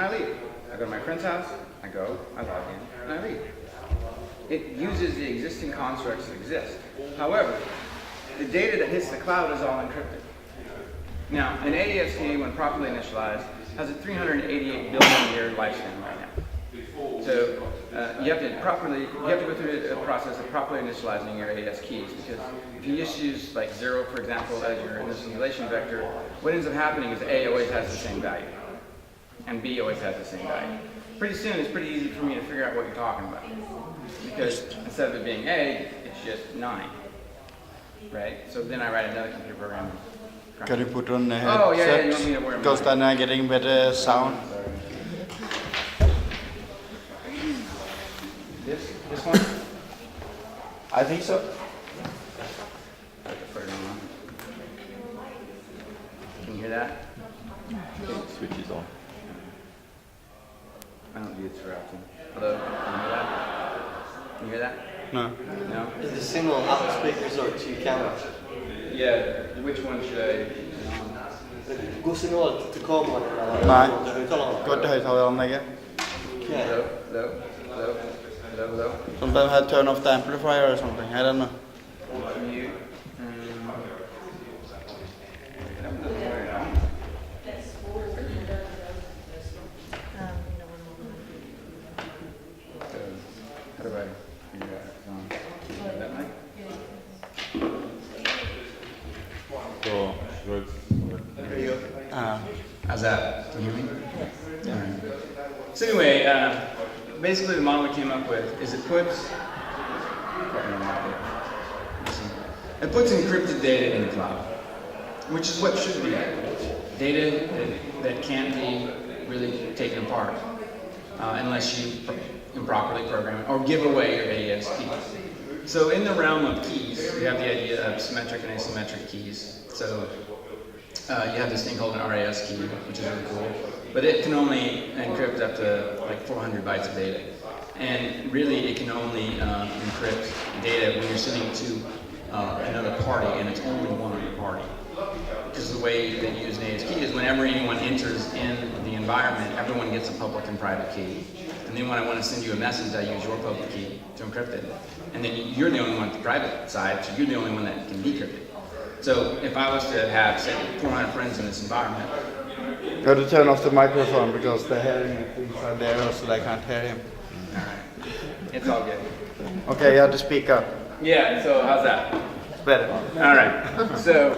and I leave. I go to my friend's house, I go, I log in, and I leave. It uses the existing constructs that exist. However, the data that hits the cloud is all encrypted. Now, an AES-key, when properly initialized, has a 388 billion year lifespan right now. So you have to go through a process of properly initializing your AES keys, because if you just use like 0, for example, as your initialization vector, what ends up happening is A always has the same value, and B always has the same value. Pretty soon, it's pretty easy for me to figure out what you're talking about, because instead of it being A, it's just 9, right? So then I write another computer program. Can you put on the headset? Oh, yeah, you want me to wear because then I'm getting better sound. This one? I think so. I have to put it on. Can you hear that? Switch is on. I don't do it through often. Hello? Can you hear that? Can you hear that? No. No? Is it single out speakers or 2 cameras? Yeah, which one should I? Går signal till kameran eller? Nej. Högtalarna? Gå till högtalaren lägger. Okay. Low. Sometimes I turn off the amplifier or something. I don't know. Mute. How do I figure out that mic? So, good. There you go. How's that? Can you hear me? Yeah. All right. So anyway, basically the model we came up with is it puts encrypted data in the cloud, which is what should be data that can't be really taken apart unless you improperly program it or give away your AES key. So in the realm of keys, you have the idea of symmetric and asymmetric keys. So you have this thing called an RAS key, which is really cool, but it can only encrypt up to like 400 bytes of data. And really it can only encrypt data when you're sending to another party, and it's only one other party. Because the way that you use an AES key is whenever anyone enters in the environment, everyone gets a public and private key. And then when I want to send you a message, I use your public key to encrypt it. And then you're the only one at the private side, so you're the only one that can decrypt it. So if I was to have, say, 400 friends in this environment. You have to turn off the microphone because they're hearing it inside there, so they can't hear him. All right. It's all good. Okay, you have to speak up. Yeah, so how's that? It's better. All right. So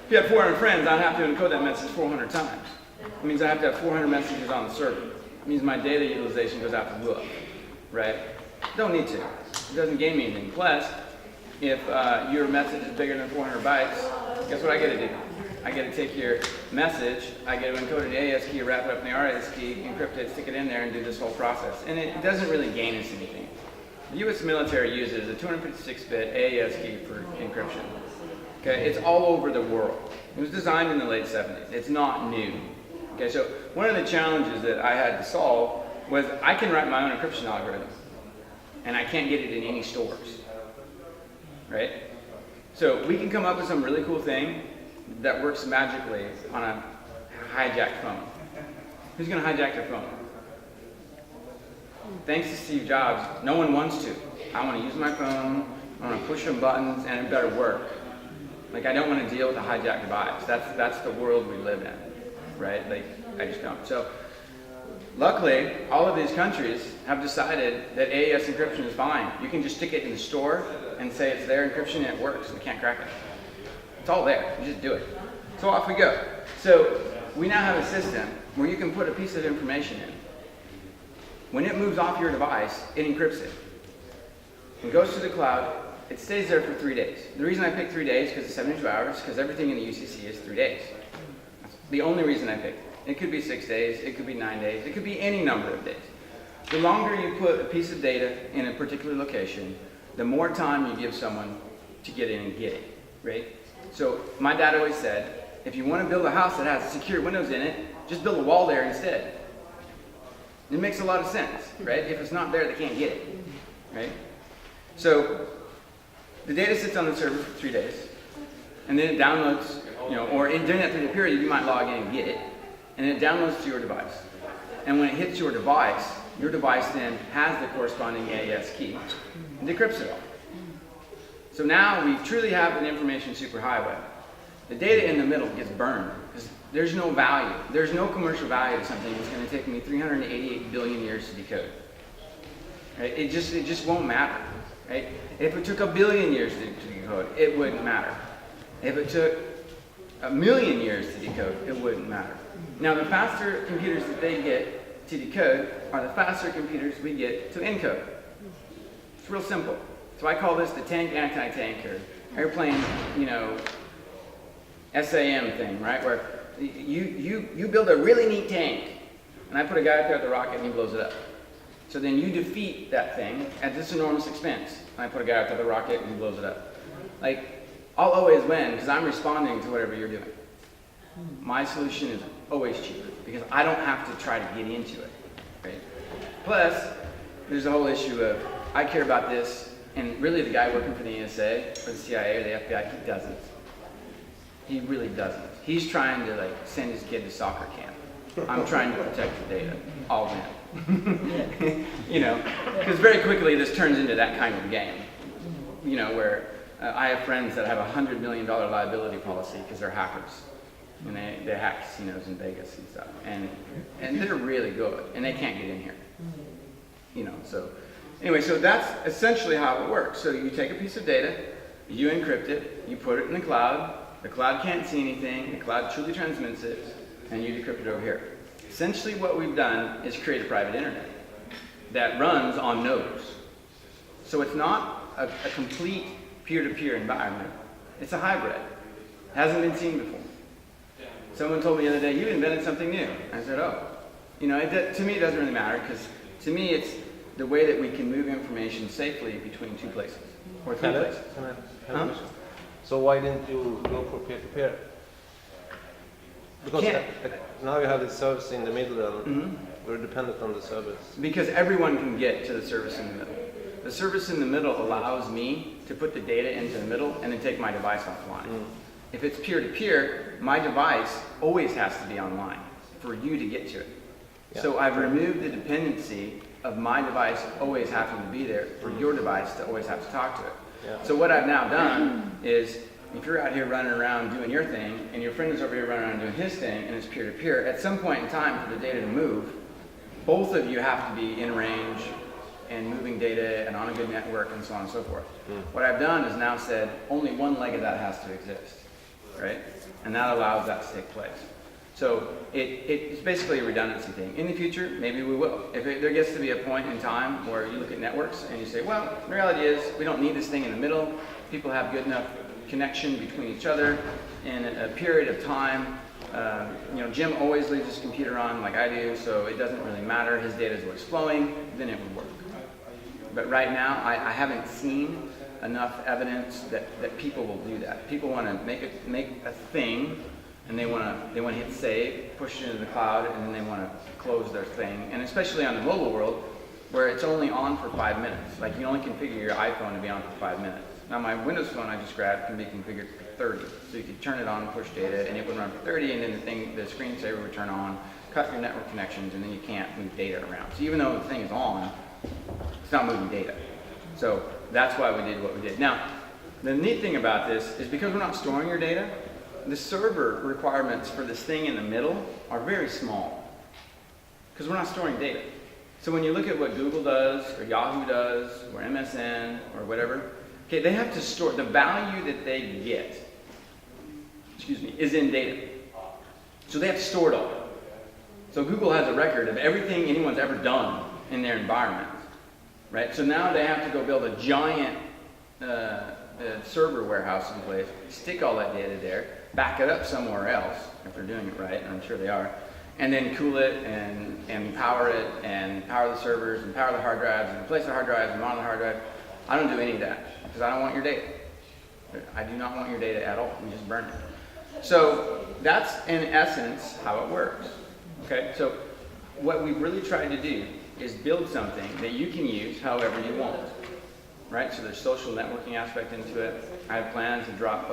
if you have 400 friends, I'd have to encode that message 400 times. It means I have to have 400 messages on the server. It means my data utilization goes out the roof, right? Don't need to. It doesn't gain me anything. Plus, if your message is bigger than 400 bytes, guess what I get to do? I get to take your message, I get to encode an AES key, wrap it up in the RAS key, encrypt it, stick it in there, and do this whole process. And it doesn't really gain us anything. The U.S. military uses a 256-bit AES key for encryption. Okay, it's all over the world. It was designed in the late 70s. It's not new. Okay, so one of the challenges that I had to solve was I can write my own encryption algorithm, and I can't get it in any stores. Right? So we can come up with some really cool thing that works magically on a hijacked phone. Who's going to hijack your phone? Thanks to Steve Jobs, no one wants to. I want to use my phone, I want to push some buttons, and it better work. Like, I don't want to deal with a hijacked device. That's the world we live in, right? Like, I just don't. So, luckily, all of these countries have decided that AES encryption is fine. You can just stick it in the store and say it's their encryption and it works, and you can't crack it. It's all there. You just do it. So off we go. So we now have a system where you can put a piece of information in. When it moves off your device, it encrypts it. It goes to the cloud. It stays there for 3 days. The reason I picked 3 days, because it's 72 hours, because everything in the UCC is 3 days. That's the only reason I picked it. It could be 6 days. It could be 9 days. It could be any number of days. The longer you put a piece of data in a particular location, the more time you give someone to get in and get it, right? So my dad always said, if you want to build a house that has secure windows in it, just build a wall there instead. It makes a lot of sense, right? If it's not there, they can't get it, right? So the data sits on the server for 3 days, and then it downloads, or during that 3-day period, you might log in and get it. and it downloads to your device. And when it hits your device then has the corresponding AES key and decrypts it all. So now we truly have an information superhighway. The data in the middle gets burned because there's no value. There's no commercial value to something that's going to take me 388 billion years to decode. Right? It just won't matter. Right? If it took 1 billion years to decode, it wouldn't matter. If it took 1 million years to decode, it wouldn't matter. Now, the faster computers that they get to decode are the faster computers we get to encode. It's real simple. So I call this the tank anti-tank or airplane, SAM thing, right? Where you build a really neat tank, and I put a guy up there with a rocket and he blows it up. So then you defeat that thing at this enormous expense, and I put a guy up there with a rocket and he blows it up. Like, I'll always win because I'm responding to whatever you're doing. My solution is always cheaper because I don't have to try to get into it, right? Plus, there's the whole issue of I care about this, and really the guy working for the NSA or the CIA or the FBI, he doesn't. He really doesn't. He's trying to send his kid to soccer camp. I'm trying to protect the data. All in. Because very quickly this turns into that kind of game. Where I have friends that have a $100 million liability policy because they're hackers. And they hack casinos in Vegas and stuff. And they're really good. And they can't get in here. So anyway, so that's essentially how it works. So you take a piece of data, you encrypt it, you put it in the cloud can't see anything, the cloud truly transmits it, and you decrypt it over here. Essentially what we've done is create a private internet that runs on nodes. So it's not a complete peer-to-peer environment. It's a hybrid. Hasn't been seen before. Someone told me the other day, you invented something new. I said, oh. To me it doesn't really matter because to me it's the way that we can move information safely between two places or three places. Can I have a question? So why didn't you go for peer-to-peer? Because now you have the service in the middle and we're dependent on the service. Because everyone can get to the service in the middle. The service in the middle allows me to put the data into the middle and then take my device offline. If it's peer-to-peer, my device always has to be online for you to get to it. Yeah. So I've removed the dependency of my device always having to be there for your device to always have to talk to it. Yeah. So what I've now done is, if you're out here running around doing your thing, and your friend is over here running around doing his thing, and it's peer-to-peer, at some point in time for the data to move, both of you have to be in range and moving data and on a good network and so on and so forth. What I've done is now said only one leg of that has to exist, right? And that allows that to take place. So it's basically a redundancy thing. In the future, maybe we will. If there gets to be a point in time where you look at networks and you say, well, the reality is we don't need this thing in the middle. People have good enough connection between each other in a period of time. Jim always leaves his computer on like I do, so it doesn't really matter. His data is what's flowing, then it would work. But right now, I haven't seen enough evidence that people will do that. People want to make a thing, and they want to hit save, push it into the cloud, and then they want to close their thing. And especially on the mobile world, where it's only on for 5 minutes. Like you only configure your iPhone to be on for 5 minutes. Now my Windows phone I just grabbed can be configured for 30. So you could turn it on, push data, and it would run for 30, and then the screensaver would turn on, cut your network connections, and then you can't move data around. So even though the thing is on, it's not moving data. So that's why we did what we did. Now, the neat thing about this is because we're not storing your data, the server requirements for this thing in the middle are very small because we're not storing data. So when you look at what Google does, or Yahoo does, or MSN, or whatever, okay, they have to store, the value that they get, is in data. So they have to store it all. So Google has a record of everything anyone's ever done in their environment, right? So now they have to go build a giant server warehouse in place, stick all that data there, back it up somewhere else, if they're doing it right, and I'm sure they are, and then cool it and power it and power the servers and power the hard drives and replace the hard drives and monitor the hard drive. I don't do any of that because I don't want your data. I do not want your data at all. We just burn it. So that's in essence how it works. Okay, so what we've really tried to do is build something that you can use however you want. right? So there's social networking aspect into it. I have plans to drop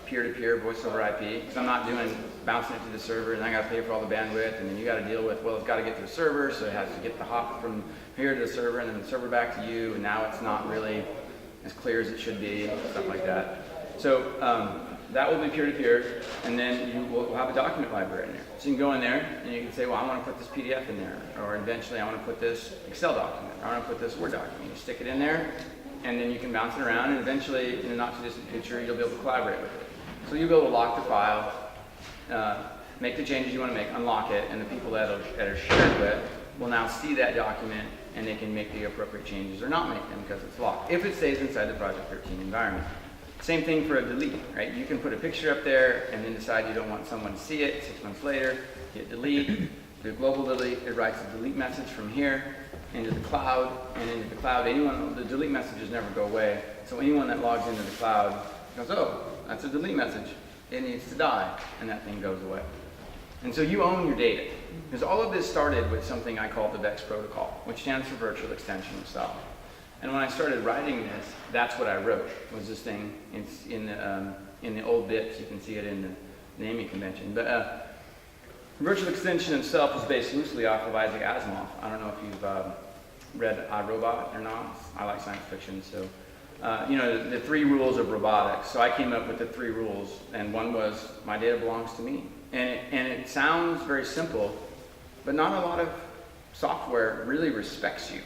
peer-to-peer voice over IP, because I'm not doing bouncing it to the server, and I got to pay for all the bandwidth, and then you got to deal with, well, it's got to get to the server, so it has to get the hop from here to the server, and then the server back to you, and now it's not really as clear as it should be, stuff like that. So that will be peer-to-peer, and then you will have a document library in there. So you can go in there, and you can say, well, I want to put this PDF in there, or eventually I want to put this Excel document, or I want to put this Word document. You stick it in there, and then you can bounce it around, and eventually, in the not-too-distant future, you'll be able to collaborate with it. So you'll be able to lock the file, make the changes you want to make, unlock it, and the people that are shared with will now see that document, and they can make the appropriate changes or not make them because it's locked, if it stays inside the Project 13 environment. Same thing for a delete, right? You can put a picture up there and then decide you don't want someone to see it. 6 months later, hit delete, do global delete. It writes a delete message from here into the cloud, and into the cloud, the delete messages never go away. So anyone that logs into the cloud goes, oh, that's a delete message. It needs to die, and that thing goes away. And so you own your data. Because all of this started with something I call the VEX protocol, which stands for Virtual Extension of Self. And when I started writing this, that's what I wrote, was this thing. It's in the old bits. You can see it in the naming convention. But Virtual Extension of Self is based loosely off of Isaac Asimov. I don't know if you've read I, Robot or not. I like science fiction, so you know, the 3 rules of robotics. So I came up with the 3 rules, and one was my data belongs to me. And it sounds very simple, but not a lot of software really respects you.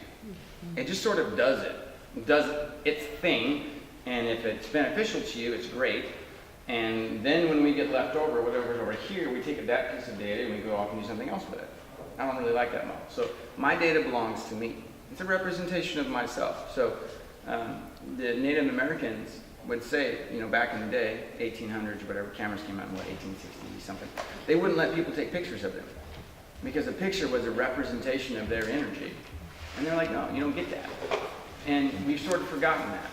It just sort of does it. It does its thing, and if it's beneficial to you, it's great. And then when we get left over, whatever's over here, we take that piece of data and we go off and do something else with it. I don't really like that model. So my data belongs to me. It's a representation of myself. So the Native Americans would say, you know, back in the day, 1800s or whatever, cameras came out in what, 1860 something, they wouldn't let people take pictures of them because a picture was a representation of their energy. And they're like, no, you don't get that. And we've sort of forgotten that.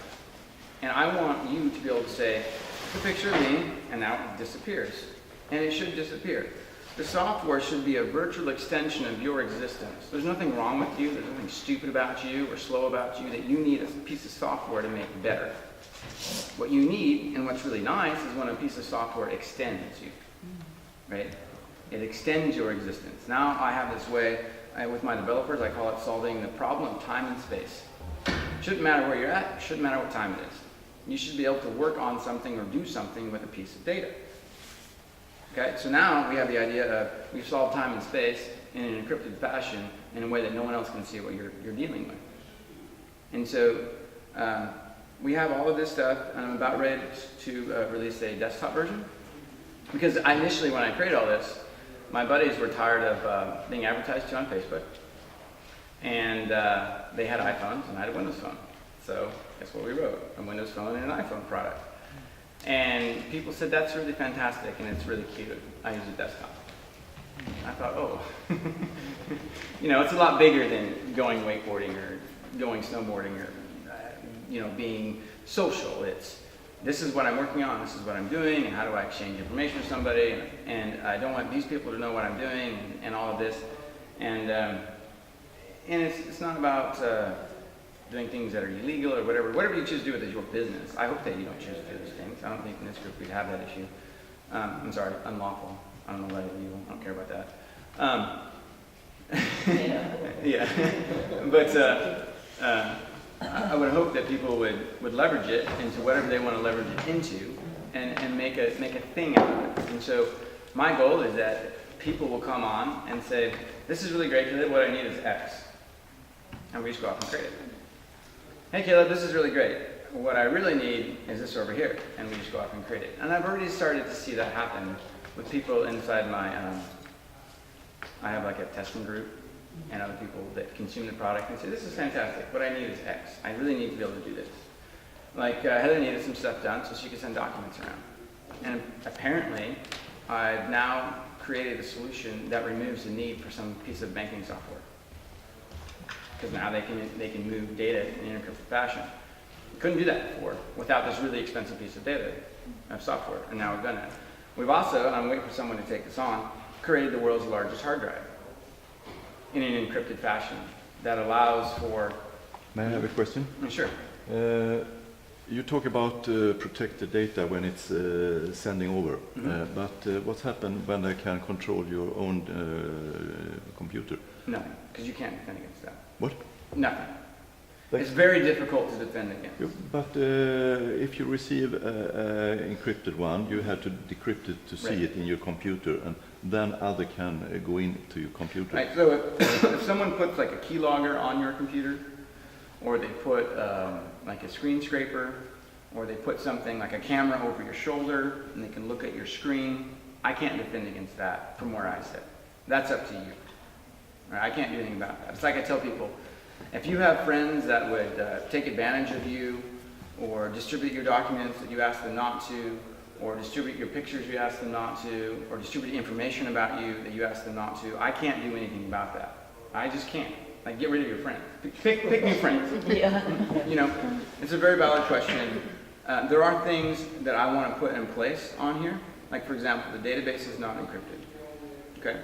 And I want you to be able to say, it's a picture of me, and now it disappears. And it should disappear. The software should be a virtual extension of your existence. There's nothing wrong with you, there's nothing stupid about you or slow about you that you need a piece of software to make better. What you need, and what's really nice, is when a piece of software extends you, right? It extends your existence. Now I have this way, with my developers, I call it solving the problem of time and space. Shouldn't matter where you're at, shouldn't matter what time it is. You should be able to work on something or do something with a piece of data. Okay, so now we have the idea of we've solved time and space in an encrypted fashion in a way that no one else can see what you're dealing with. And so we have all of this stuff, and I'm about ready to release a desktop version. Because initially when I created all this, my buddies were tired of being advertised to on Facebook. And they had iPhones, and I had a Windows phone. So guess what we wrote? A Windows phone and an iPhone product. And people said, that's really fantastic, and it's really cute. I use a desktop. I thought, oh. You know, it's a lot bigger than going wakeboarding or going snowboarding or, you know, being social. It's, this is what I'm working on, this is what I'm doing, and how do I exchange information with somebody, and I don't want these people to know what I'm doing, and all of this. And it's not about doing things that are illegal or whatever. Whatever you choose to do with is your business. I hope that you don't choose to do those things. I don't think in this group we'd have that issue. I'm sorry, unlawful. I don't know why it's illegal. I don't care about that. Yeah. But I would hope that people would leverage it into whatever they want to leverage it into, and make a thing out of it. And so my goal is that people will come on and say, this is really great, Caleb, what I need is X. And we just go off and create it. Hey Caleb, this is really great. What I really need is this over here. And we just go off and create it. And I've already started to see that happen with people inside my, I have like a testing group, and other people that consume the product and say, this is fantastic, what I need is X. I really need to be able to do this. Like Heather needed some stuff done so she could send documents around. And apparently, I've now created a solution that removes the need for some piece of banking software. Because now they can move data in an encrypted fashion. Couldn't do that before without this really expensive piece of data, of software, and now we've done it. We've also, and I'm waiting for someone to take this on, created the world's largest hard drive in an encrypted fashion that allows for... May I have a question? Sure. You talk about protect the data when it's sending over, but what's happened when they can control your own computer? Nothing, because you can't defend against that. What? Nothing. Like- It's very difficult to defend against. Yeah, but if you receive an encrypted one, you have to decrypt it to see Right. it in your computer, and then other can go into your computer. Right, so if someone puts like a keylogger on your computer, or they put like a screen scraper, or they put something like a camera over your shoulder, and they can look at your screen, I can't defend against that from where I sit. That's up to you. Right, I can't do anything about that. It's like I tell people, if you have friends that would take advantage of you, or distribute your documents that you ask them not to, or distribute your pictures you ask them not to, or distribute information about you that you ask them not to, I can't do anything about that. I just can't. Like, get rid of your friends. Pick new friends. Yeah. You know, it's a very valid question. There are things that I want to put in place on here. Like, for example, the database is not encrypted. Okay?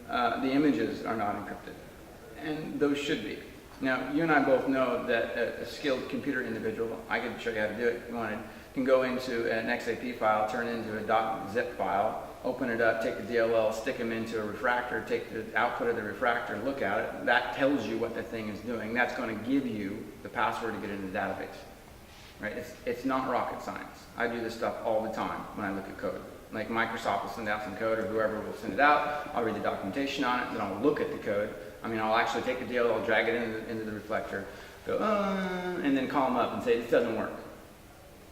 The images are not encrypted. And those should be. Now, you and I both know that a skilled computer individual, I can show you how to do it if you wanted, can go into an XAP file, turn it into a .zip file, open it up, take the DLL, stick them into a refractor, take the output of the refractor and look at it. That tells you what the thing is doing. That's going to give you the password to get into the database. Right? It's not rocket science. I do this stuff all the time when I look at code. Like Microsoft will send out some code, or whoever will send it out. I'll read the documentation on it, then I'll look at the code. I mean, I'll actually take the DLL, I'll drag it into the reflector, go, and then call them up and say, this doesn't work.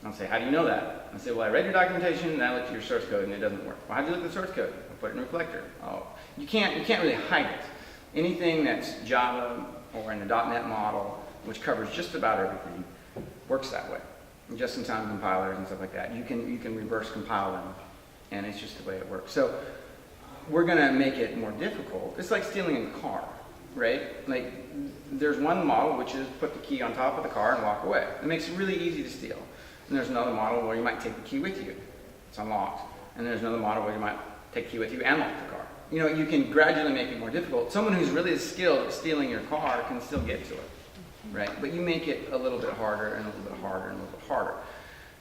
I'll say, how do you know that? I say, well, I read your documentation, and I looked at your source code, and it doesn't work. Well, how did you look at the source code? I put it in a reflector. Oh, you can't really hide it. Anything that's Java or in the .NET model, which covers just about everything, works that way. Just-in-time compilers and stuff like that. You can reverse compile them, and it's just the way it works. So we're going to make it more difficult. It's like stealing a car, right? Like, there's one model, which is put the key on top of the car and walk away. It makes it really easy to steal. And there's another model where you might take the key with you. It's unlocked. And there's another model where you might take the key with you and lock the car. You know, you can gradually make it more difficult. Someone who's really skilled at stealing your car can still get to it, right? But you make it a little bit harder and a little bit harder and a little bit harder.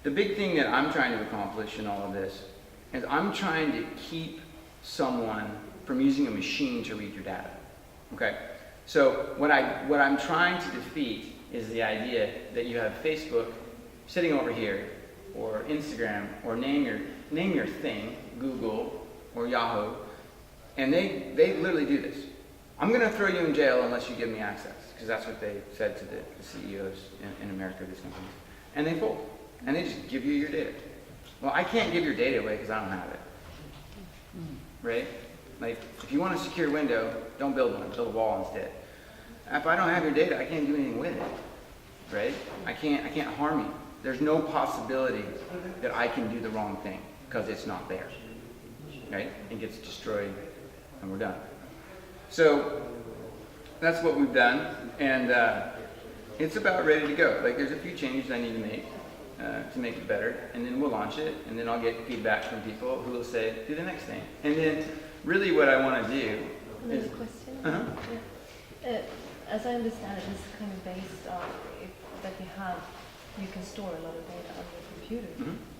The big thing that I'm trying to accomplish in all of this is I'm trying to keep someone from using a machine to read your data, okay? So what I'm trying to defeat is the idea that you have Facebook sitting over here, or Instagram, or name your thing, Google or Yahoo, and they literally do this. I'm going to throw you in jail unless you give me access, because that's what they said to the CEOs in America of these companies. And they fold, and they just give you your data. Well, I can't give your data away because I don't have it, right? Like, if you want a secure window, don't build one, build a wall instead. If I don't have your data, I can't do anything with it, right? I can't harm you. There's no possibility that I can do the wrong thing because it's not there, right? It gets destroyed and we're done. So that's what we've done, and it's about ready to go. Like, there's a few changes I need to make it better, and then we'll launch it, and then I'll get feedback from people who will say, do the next thing. And then really what I want to do Another is... question. Uh-huh. Yeah. As I understand it, it's kind of based on that you can store a lot of data on your computer.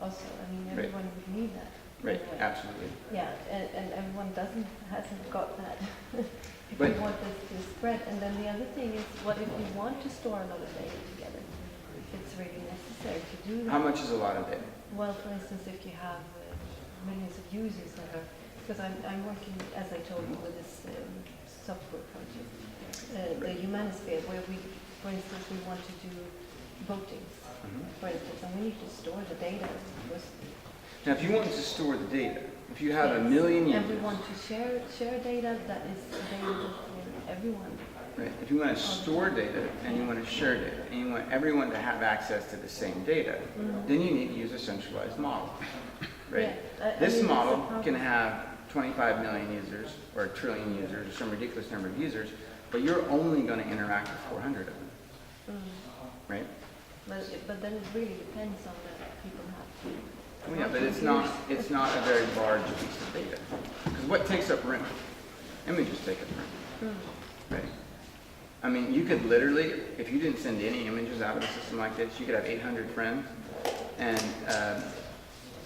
Also, I mean, everyone would need that. Right, anyway. absolutely. Yeah, and everyone hasn't got that. If But- you want this to spread, and then the other thing is, what if you want to store a lot of data together? If it's really necessary to do that. How much is a lot of data? Well, for instance, if you have millions of users that are, because I'm working, as I told you, with this software project, the Humanisphere, where we, for instance, we want to do voting, for instance, and we need to store the data. Now, if you want to store the data, if you have a Yes. million users... And we want to share data that is available for everyone. Right. If you want to store data and you want to share data and you want everyone to have access to the same data, then you need to use a centralized model. Right? Yeah, I This mean, that's model the problem. can have 25 million users or a trillion users or some ridiculous number of users, but you're only going to interact with 400 of them. Right? But then it really depends on that people have to. Well, yeah, but it's not a very large piece of data. Because what takes up room? Images take up room. Right? I mean, you could literally, if you didn't send any images out of a system like this, you could have 800 friends, and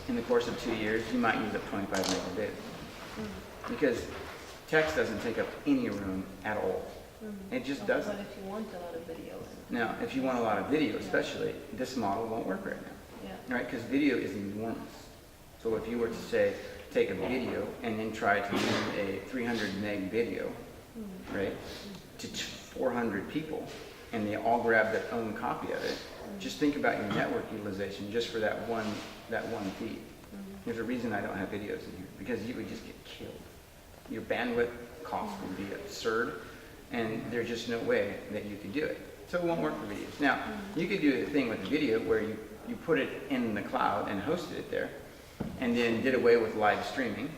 in the course of 2 years, you might use up 25 meg of data. Because text doesn't take up any room at all. It just doesn't. But if you want a lot of video. Now, if you want a lot of video, especially, this model won't work right now. Yeah. Right? Because video is enormous. So if you were to say, take a video and then try to use a 300 meg video, right, to 400 people, and they all grab their own copy of it, just think about your network utilization just for that one feed. There's a reason I don't have videos in here, because you would just get killed. Your bandwidth cost would be absurd, and there's just no way that you could do it. So it won't work for videos. Now, you could do a thing with the video where you put it in the cloud and hosted it there, and then did away with live streaming,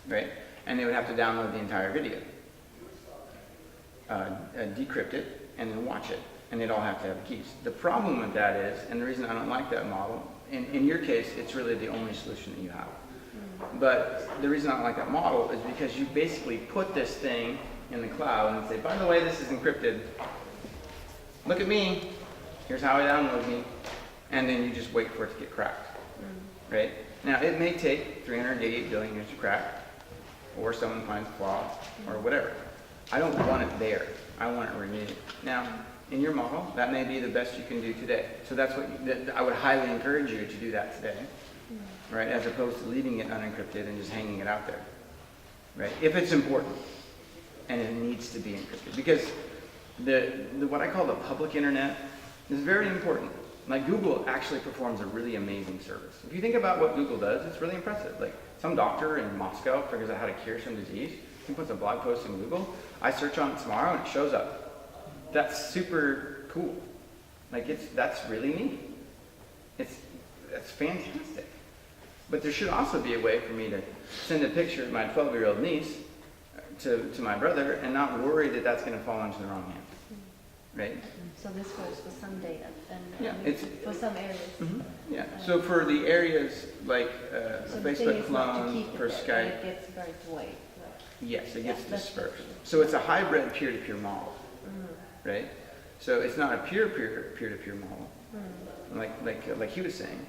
right? And they would have to download the entire video, decrypt it, and then watch it. And they'd all have to have keys. The problem with that is, and the reason I don't like that model, in your case, it's really the only solution that you have. But the reason I don't like that model is because you basically put this thing in the cloud and say, by the way, this is encrypted. Look at me. Here's how I download me. And then you just wait for it to get cracked. Right? Now, it may take 388 billion years to crack, or someone finds a flaw, or whatever. I don't want it there. I want it removed. Now, in your model, that may be the best you can do today. So that's what I would highly encourage you to do that today, right? As opposed to leaving it unencrypted and just hanging it out there, right? If it's important and it needs to be encrypted, because the what I call the public internet is very important. Like Google actually performs a really amazing service. If you think about what Google does, it's really impressive. Like some doctor in Moscow figures out how to cure some disease. He puts a blog post in Google. I search on it tomorrow and it shows up. That's super cool. Like that's really neat. That's fantastic. But there should also be a way for me to send a picture of my 12-year-old niece to my brother and not worry that that's going to fall into the wrong hands. Right? So this works for some data and Yeah, it's for some areas. yeah. So for the areas like So the thing Facebook is not to clone, keep it for there, Skype, it gets burnt away. Right? yes, it gets That's dispersed. true. So it's a hybrid peer-to-peer model, right? So it's not a peer-to-peer model, like he was saying,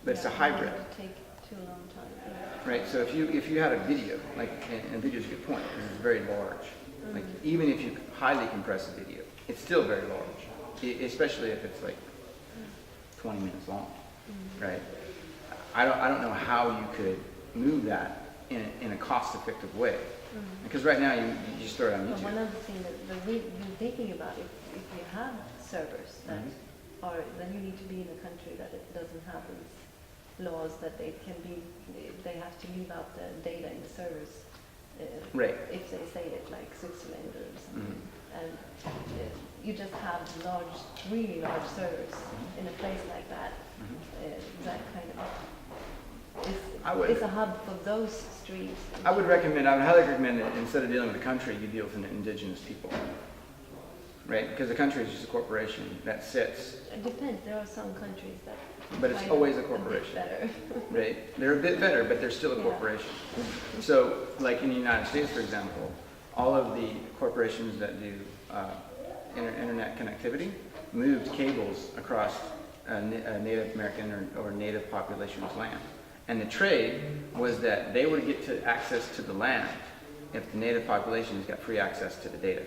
but it's a hybrid. It would take too long time. Right, so if you had a video, like, and video is a good point, because it's very large. Like, even if you highly compress a video, it's still very large, especially if it's like 20 minutes long, right? I don't know how you could move that in a cost-effective way, because right now you just throw it on But YouTube. one other thing that we've been thinking about, if you have servers that are, then you need to be in a country that it doesn't have these laws that they have to leave out the data in the servers. Right. If they say it, like Switzerland or something. And you just have really large servers in a place like that. That kind of is a hub for those streams. I would highly recommend that instead of dealing with a country, you deal with an indigenous people. Right? Because a country is just a corporation that sits. It depends. There are some countries that. But it's kind always of a corporation. bit better. Right? They're a bit better, but they're still a Yeah. corporation. So, like in the United States, for example, all of the corporations that do internet connectivity moved cables across a Native American or Native population's land. And the trade was that they would get to access to the land if the Native populations got free access to the data.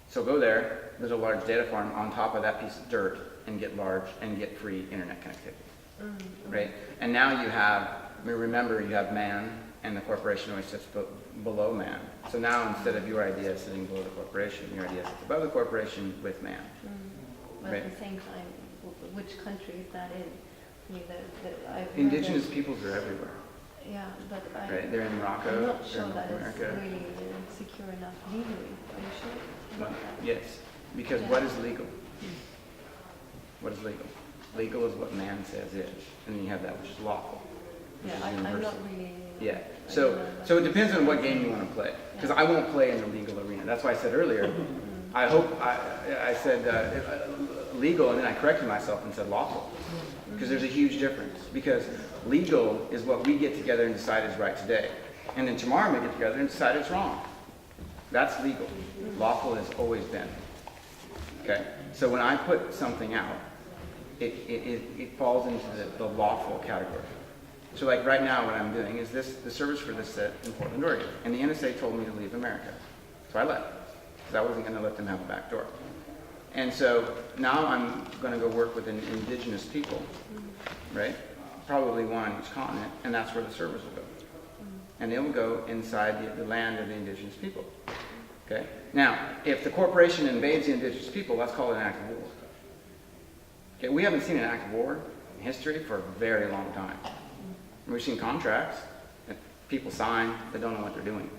So go there, there's a large data farm on top of that piece of dirt, and get free internet connectivity, right? And now you have, remember you have man, and the corporation always sits below man. So now instead of your idea sitting below the corporation, your idea sits above the corporation with man. But Right. at the same time, which country is that in? I mean, I've heard Indigenous that- peoples are everywhere, Yeah, but right? They're in Morocco, I'm not they're sure in that North it's America. really secure enough legally. Are you sure about that? Yes, because what is legal? What is legal? Legal is what man says is, and then you have that which is lawful. Which Yeah, is I'm not universal. really. Yeah, I so don't know, but- so it depends on what game you want to play. Because I won't play in the legal arena. That's why I said earlier, I said legal, and then I corrected myself and said lawful. Because there's a huge difference. Because legal is what we get together and decide is right today. And then tomorrow we get together and decide it's wrong. That's legal. Lawful has always been. Okay? So when I put something out, it falls into the lawful category. So like right now what I'm doing is the service for this set in Portland, Oregon. And the NSA told me to leave America. So I left. Because I wasn't going to let them have a back door. And so now I'm going to go work with indigenous people, right? Probably one on each continent, and that's where the servers will go. And they will go inside the land of the indigenous people. Okay? Now, if the corporation invades the indigenous people, let's call it an act of war. Okay, we haven't seen an act of war in history for a very long time. We've seen contracts that people sign that don't know what they're doing.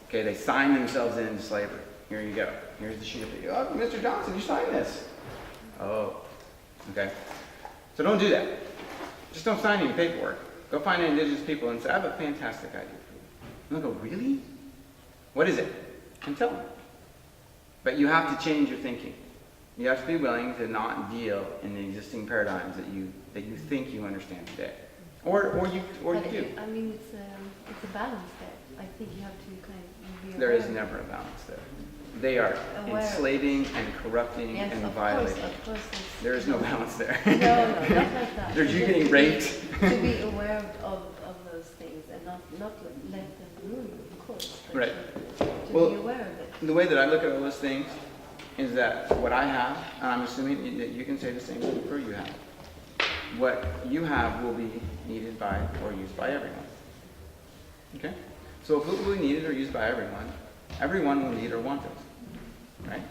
Okay, they sign themselves into slavery. Here you go. Here's the sheet of paper. Oh, Mr. Johnson, you signed this. Oh, okay. So don't do that. Just don't sign any paperwork. Go find indigenous people and say, I have a fantastic idea for you. And they'll go, really? What is it? And tell them. But you have to change your thinking. You have to be willing to not deal in the existing paradigms that you think you understand today. Or you do. I mean, it's a balance there. I think you have to kind of be aware. There is never a balance there. They are Aware. Enslaving and corrupting Yes, and of violating. course, it's- There is no balance there. No, not like that. There's you Just getting to raped. To be aware of those things and not let them ruin you, of course. But Right. To Well, be aware of it. The way that I look at all those things is that what I have, and I'm assuming that you can say the same thing for you have, what you have will be needed by or used by everyone. Okay? So if it will be needed or used by everyone will need or want it. Right?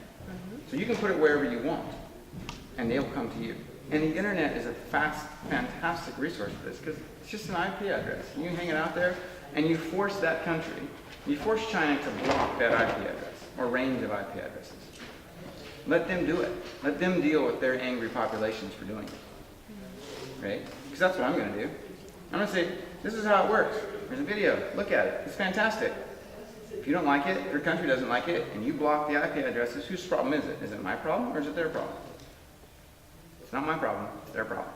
So you can put it wherever you want, and they'll come to you. And the internet is a fantastic resource for this, because it's just an IP address. You hang it out there, and you force that country, you force China to block that IP address, or range of IP addresses. Let them do it. Let them deal with their angry populations for doing it. Right? Because that's what I'm going to do. I'm going to say, this is how it works. There's a video. Look at it. It's fantastic. If you don't like it, if your country doesn't like it, and you block the IP addresses, whose problem is it? Is it my problem, or is it their problem? It's not my problem. It's their problem.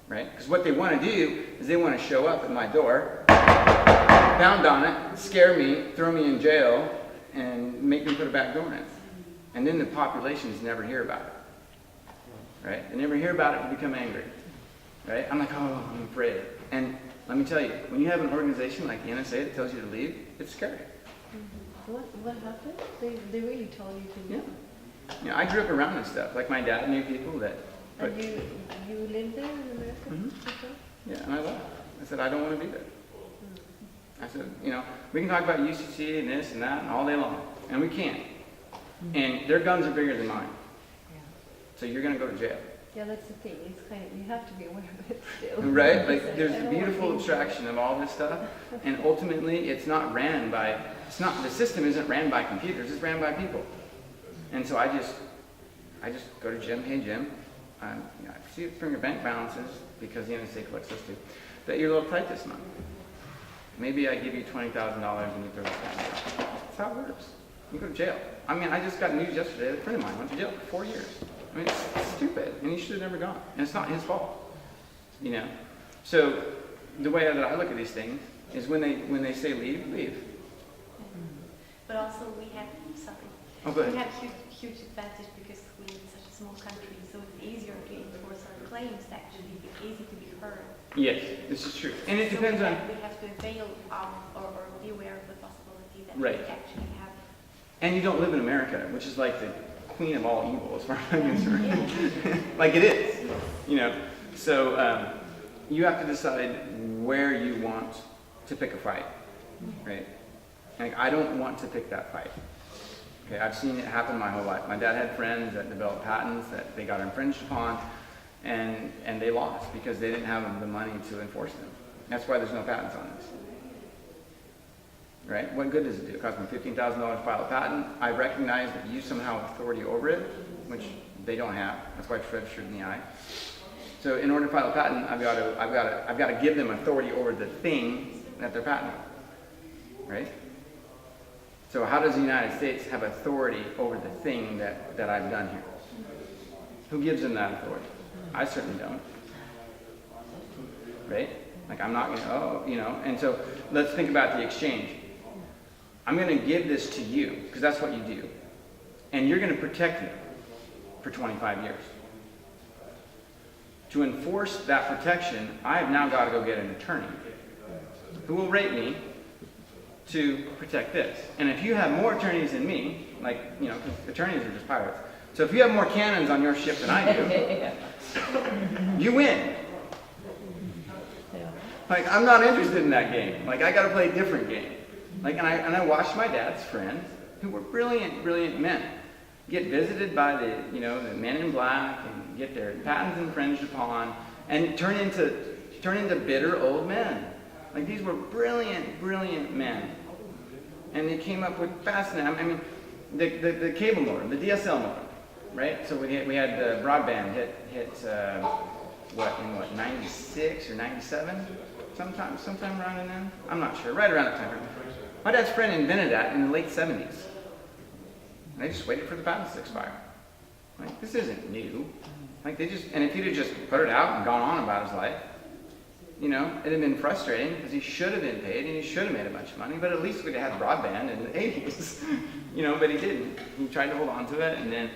Right? Because what they want to do is they want to show up at my door, pound on it, scare me, throw me in jail, and make me put a back door in it. And then the populations never hear about it. Right? They never hear about it and become angry. Right? I'm like, oh, I'm afraid. And let me tell you, when you have an organization like the NSA that tells you to leave, it's scary. What happened? They really told you to Yeah. leave. You know, I grew up around this stuff. Like my dad knew people that. And you lived there in America? before? Yeah, and I left. I said, I don't want to be there. I said, you know, we can talk about UCC and this and that and all day long. And we can. And their guns are bigger than mine. So you're going to go to jail. Yeah, that's the thing. It's kind of, you have to be aware of it still. Right? Like Because there's I a don't want beautiful things- abstraction of all this stuff. And ultimately, it's not ran by, the system isn't ran by computers, it's ran by people. And so I just go to Jim, hey Jim, you know, I see it from your bank balances, because the NSA collects those too, that you're a little tight this month. Maybe I give you $20,000 and you throw this down. That's how it works. You go to jail. I mean, I just got news yesterday that a friend of mine went to jail for 4 years. I mean, it's stupid, and he should have never gone. And it's not his fault, you know. So the way that I look at these things is when they say leave, leave. But also we have something. Oh, go We ahead. have huge advantage because we live in such a small country, so it's easier to enforce our claims. Actually, it's easy to be heard. Yes, this is true, and it So depends on. we have to avail of or be aware of the possibility that Right. we actually have. And you don't live in America, which is like the queen of all evil, as far as I'm concerned. Like it is, you know. So you have to decide where you want to pick a fight, right? Like I don't want to pick that fight. Okay, I've seen it happen my whole life. My dad had friends that developed patents that they got infringed upon, and they lost because they didn't have the money to enforce them. That's why there's no patents on this. Right? What good does it do? It cost me $15,000 to file a patent. I recognize that you somehow have authority over it, which they don't have. That's why it's registered in the eye. So in order to file a patent, I've got to give them authority over the thing that they're patenting. Right? So how does the United States have authority over the thing that I've done here? Who gives them that authority? I certainly don't. Right? Like I'm not going to, you know. And so let's think about the exchange. I'm going to give this to you, because that's what you do. And you're going to protect me for 25 years. To enforce that protection, I have now got to go get an attorney who will rate me to protect this. And if you have more attorneys than me, like, you know, 'cause attorneys are just pirates. So if you have more cannons on your ship than I do, you win. Like, I'm not interested in that game. Like, I got to play a different game. Like, and I watched my dad's friends, who were brilliant, brilliant men, get visited by the, you know, the men in black and get their patents infringed upon and turn into bitter old men. Like, these were brilliant, brilliant men. And they came up with fascinating, I mean, the cable modem, the DSL modem, right? So we had broadband hit in 96 or 97? Sometime around in then? I'm not sure, right around that time. My dad's friend invented that in the late 70s. And they just waited for the patents to expire. Like, this isn't new. Like, and if he'd have just put it out and gone on about his life, you know, it'd have been frustrating because he should have been paid and he should have made a bunch of money, but at least we'd have had broadband in the 80s, you know, but he didn't. He tried to hold on to it, and then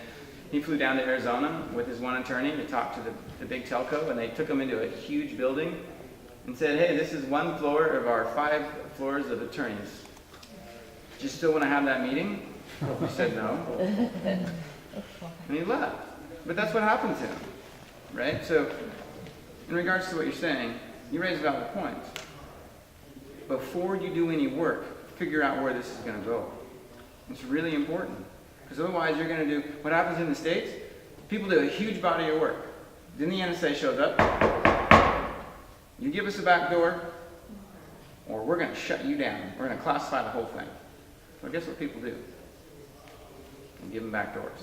he flew down to Arizona with his one attorney to talk to the big telco, and they took him into a huge building and said, hey, this is one floor of our 5 floors of attorneys. Do you still want to have that meeting? He said no. And he left. But that's what happened to him, right? So, in regards to what you're saying, you raise valid points. Before you do any work, figure out where this is going to go. It's really important. Because otherwise you're going to do, what happens in the States, people do a huge body of work. Then the NSA shows up. You give us a back door, or we're going to shut you down. We're going to classify the whole thing. Well, guess what people do? They give them back doors.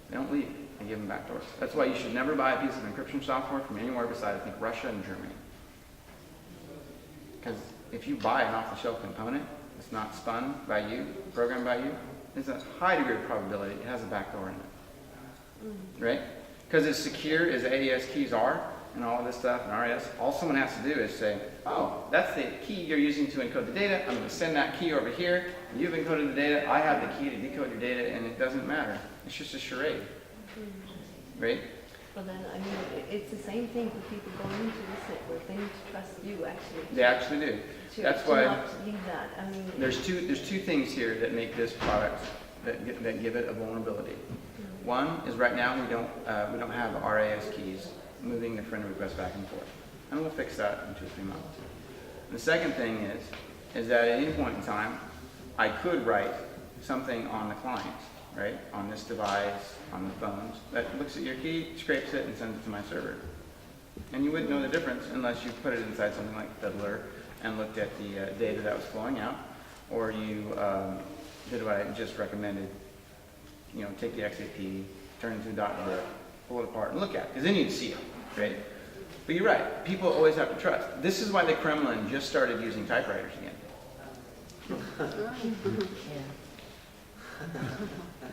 They don't leave. They give them back doors. That's why you should never buy a piece of encryption software from anywhere besides, I think, Russia and Germany. Because if you buy an off-the-shelf component that's not spun by you, programmed by you, there's a high degree of probability it has a back door in it. Right? Because as secure as AES keys are, and all of this stuff, and RAS, all someone has to do is say, oh, that's the key you're using to encode the data. I'm going to send that key over here. You've encoded the data. I have the key to decode your data, and it doesn't matter. It's just a charade. Right? But then, I mean, it's the same thing for people going into this network. They need to trust you, actually. They actually do. That's to why not leave that. I mean, there's two things here that make this product, that give it a vulnerability. One is right now we don't have RAS keys moving the friend request back and forth. And we'll fix that in 2 or 3 months. And the second thing is that at any point in time, I could write something on the client, right? On this device, on the phones, that looks at your key, scrapes it, and sends it to my server. And you wouldn't know the difference unless you put it inside something like Fiddler and looked at the data that was flowing out, or you did what I just recommended. You know, take the XIII, turn it into a .zip, pull it apart, and look at it, because then you'd see it, right? But you're right, people always have to trust. This is why the Kremlin just started using typewriters again.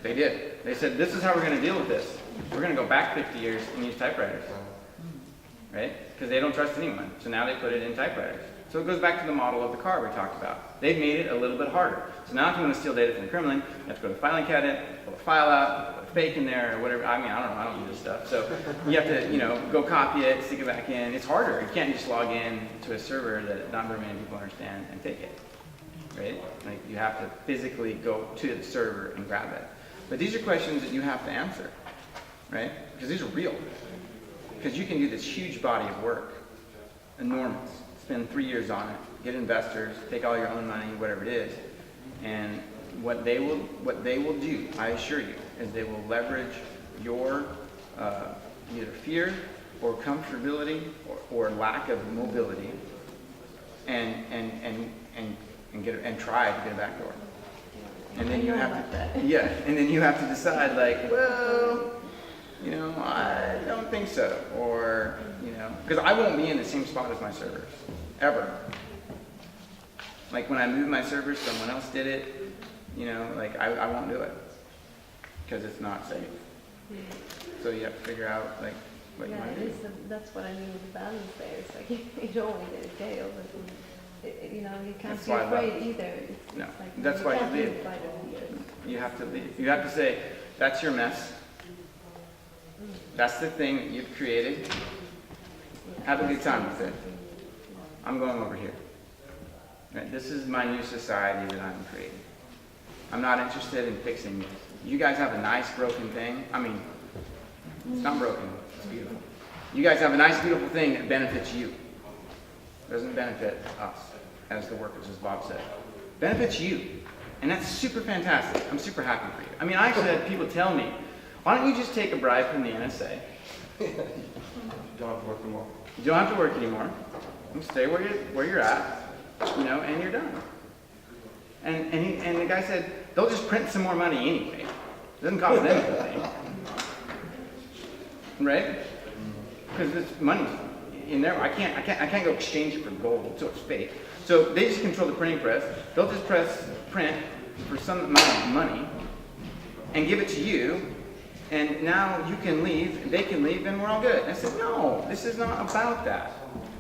They did. They said, this is how we're going to deal with this. We're going to go back 50 years and use typewriters, right? Because they don't trust anyone. So now they put it in typewriters. So it goes back to the model of the car we talked about. They've made it a little bit harder. So now if you want to steal data from the Kremlin, you have to go to the filing cabinet, pull a file out, put a fake in there, or whatever. I mean, I don't know. I don't do this stuff. So you have to, you know, go copy it, stick it back in. It's harder. You can't just log in to a server that not very many people understand and take it, right? Like, you have to physically go to the server and grab it. But these are questions that you have to answer, right? Because these are real. Because you can do this huge body of work, enormous. Spend 3 years on it, get investors, take all your own money, whatever it is, and what they will do, I assure you, is they will leverage your either fear or comfortability or lack of mobility, and try to get a back door. And then you have to, yeah, and then you have to decide, like, well, you know, I don't think so, or, you know, because I won't be in the same spot as my servers, ever. Like, when I moved my servers, someone else did it, you know, like, I won't do it, because it's not safe. So you have to figure out, like, what you want to do. That's what I mean with the balance there. It's like, you don't want to get a jail, but You know, you can't That's be why I love afraid either. It's No, like, that's why you can't leave. live by the rules. You have to leave. You have to say, that's your mess. That's the thing that you've created. Have a good time with it. I'm going over here. Right? This is my new society that I'm creating. I'm not interested in fixing this. You guys have a nice broken thing. I mean, it's not broken. It's beautiful. You guys have a nice, beautiful thing that benefits you. Doesn't benefit us, as the workers, as Bob said. Benefits you. And that's super fantastic. I'm super happy for you. I mean, I actually had people tell me, why don't you just take a bribe from the NSA? You don't have to work anymore. You don't have to work anymore. You stay where you're at, you know, and you're done. And the guy said, they'll just print some more money anyway. It doesn't cost them anything. Right? Because this money's in there. I can't go exchange it for gold, so it's fake. So they just control the printing press. They'll just print for some amount of money and give it to you. And now you can leave, they can leave, and we're all good. And I said, no, this is not about that.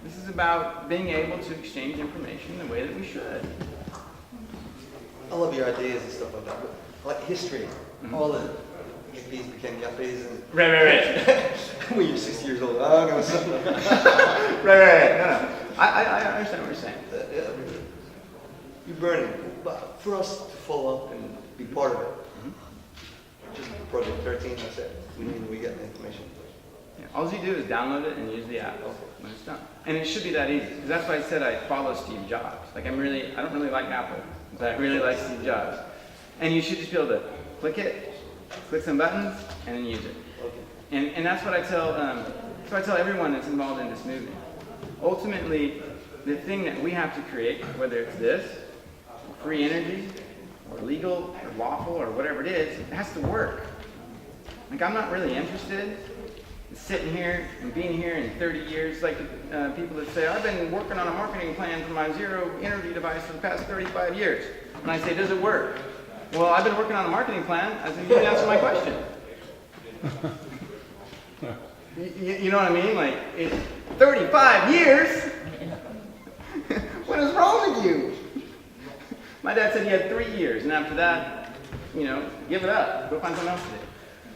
This is about being able to exchange information the way that we should. I love your ideas and stuff like that, but like history, all the hippies became yuppies and Right. when you're 60 years old, oh, no, something. Right. No. I understand what you're saying. You're burning, but for us to follow up and be part of it, just Project 13, that's it. We get the information. Yeah, all you do is download it and use the app when it's done. And it should be that easy. Because that's why I said I follow Steve Jobs. Like I don't really like Apple, but I really like Steve Jobs. And you should just be able to click it, click some buttons, and then use it. Okay. And that's what I tell everyone that's involved in this movement. Ultimately, the thing that we have to create, whether it's this, free energy, or legal, or lawful, or whatever it is, it has to work. Like I'm not really interested in sitting here and being here in 30 years, like people that say, I've been working on a marketing plan for my zero energy device for the past 35 years. And I say, does it work? Well, I've been working on a marketing plan. I said, you didn't answer my question. You know what I mean? Like, it's 35 years? What is wrong with you? My dad said he had 3 years, and after that, you know, give it up. Go find something else to do.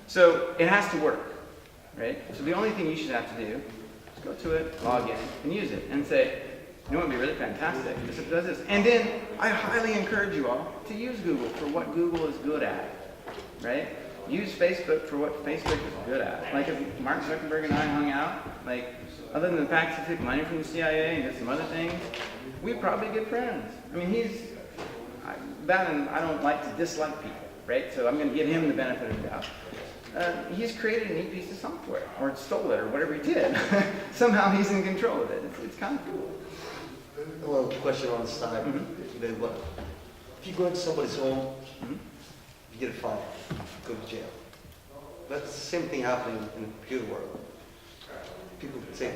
So it has to work, right? So the only thing you should have to do is go to it, log in, and use it, and say, you know what would be really fantastic? If it does this. And then I highly encourage you all to use Google for what Google is good at, right? Use Facebook for what Facebook is good at. Like if Mark Zuckerberg and I hung out, like other than the fact he took money from the CIA and did some other things, we'd probably be good friends. I mean, I don't like to dislike people, right? So I'm going to give him the benefit of the doubt. He's created a neat piece of software, or stole it, or whatever he did. Somehow he's in control of it. It's kind of cool. A little question on the side. If you go into somebody's home, you get a fine, go to jail. That's the same thing happening in the computer world. People take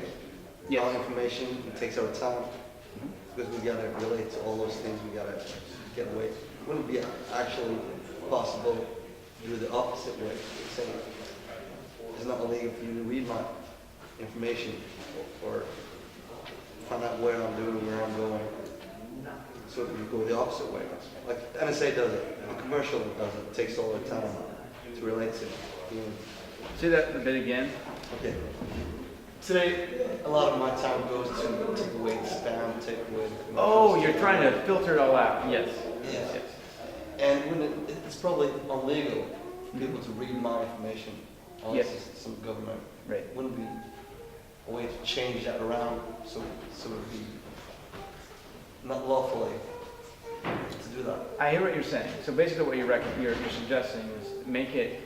all information, it takes our time, because we gotta relate to all those things, we gotta get away. Wouldn't it be actually possible to do the opposite way? Say, it's not illegal for you to read my information or find out where I'm doing, where I'm going. So you go the opposite way. Like NSA does it, the commercial does it. It takes all their time to relate to. Say that a bit again. Okay. Today, a lot of my time goes to take away the spam, take away the commercials. Oh, you're trying to filter it all out. Yes. Yeah. Yes. And when it's probably illegal for people to read my information unless it's some government. Right. Wouldn't be a way to change that around so it would be not lawfully to do that? I hear what you're saying. So basically what you're suggesting is make it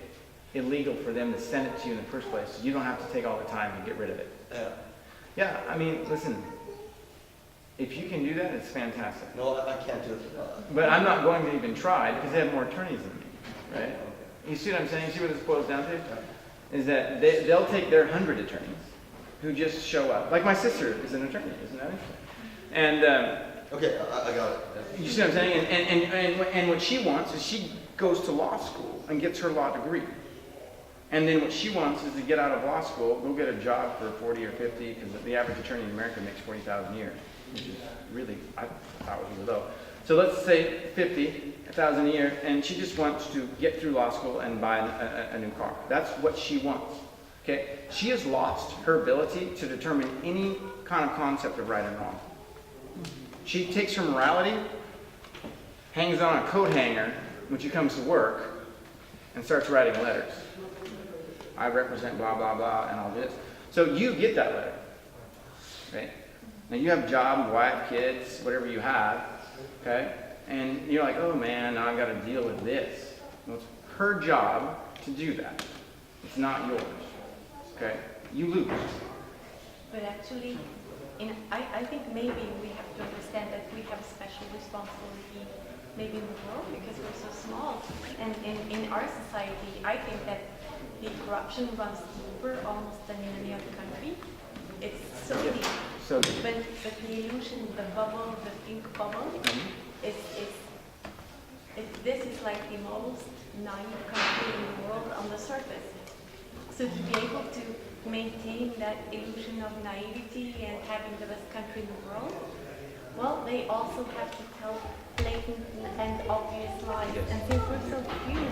illegal for them to send it to you in the first place, so you don't have to take all the time and get rid of it. Yeah. Yeah, I mean, listen, if you can do that, it's fantastic. No, I can't do it. But I'm not going to even try because they have more attorneys than me, right? You see what I'm saying? See what this boils down to? Is that they'll take their 100 attorneys who just show up. Like my sister is an attorney, isn't that interesting? And Okay, I got it. you see what I'm saying? And what she wants is she goes to law school and gets her law degree. And then what she wants is to get out of law school, go get a job for 40 or 50, because the average attorney in America makes 40,000 a year, which is really, I thought was really low. So let's say 50,000 a year, and she just wants to get through law school and buy a new car. That's what she wants. Okay? She has lost her ability to determine any kind of concept of right and wrong. She takes her morality, hangs on a coat hanger when she comes to work, and starts writing letters. I represent blah, blah, blah, and all this. So you get that letter, right? Now you have a job, wife, kids, whatever you have, okay? And you're like, oh man, now I've got to deal with this. Well, it's her job to do that. It's not yours, okay? You lose. But actually, I think maybe we have to understand that we have a special responsibility maybe in the world because we're so small. And in our society, I think that the corruption runs deeper almost than in any other country. It's so deep. So deep. But the illusion, the bubble, the pink bubble, this is like the most naive country in the world on the surface. So to be able to maintain that illusion of naivety and having the best country in the world, well, they also have to tell blatant and obvious lies. And since we're so few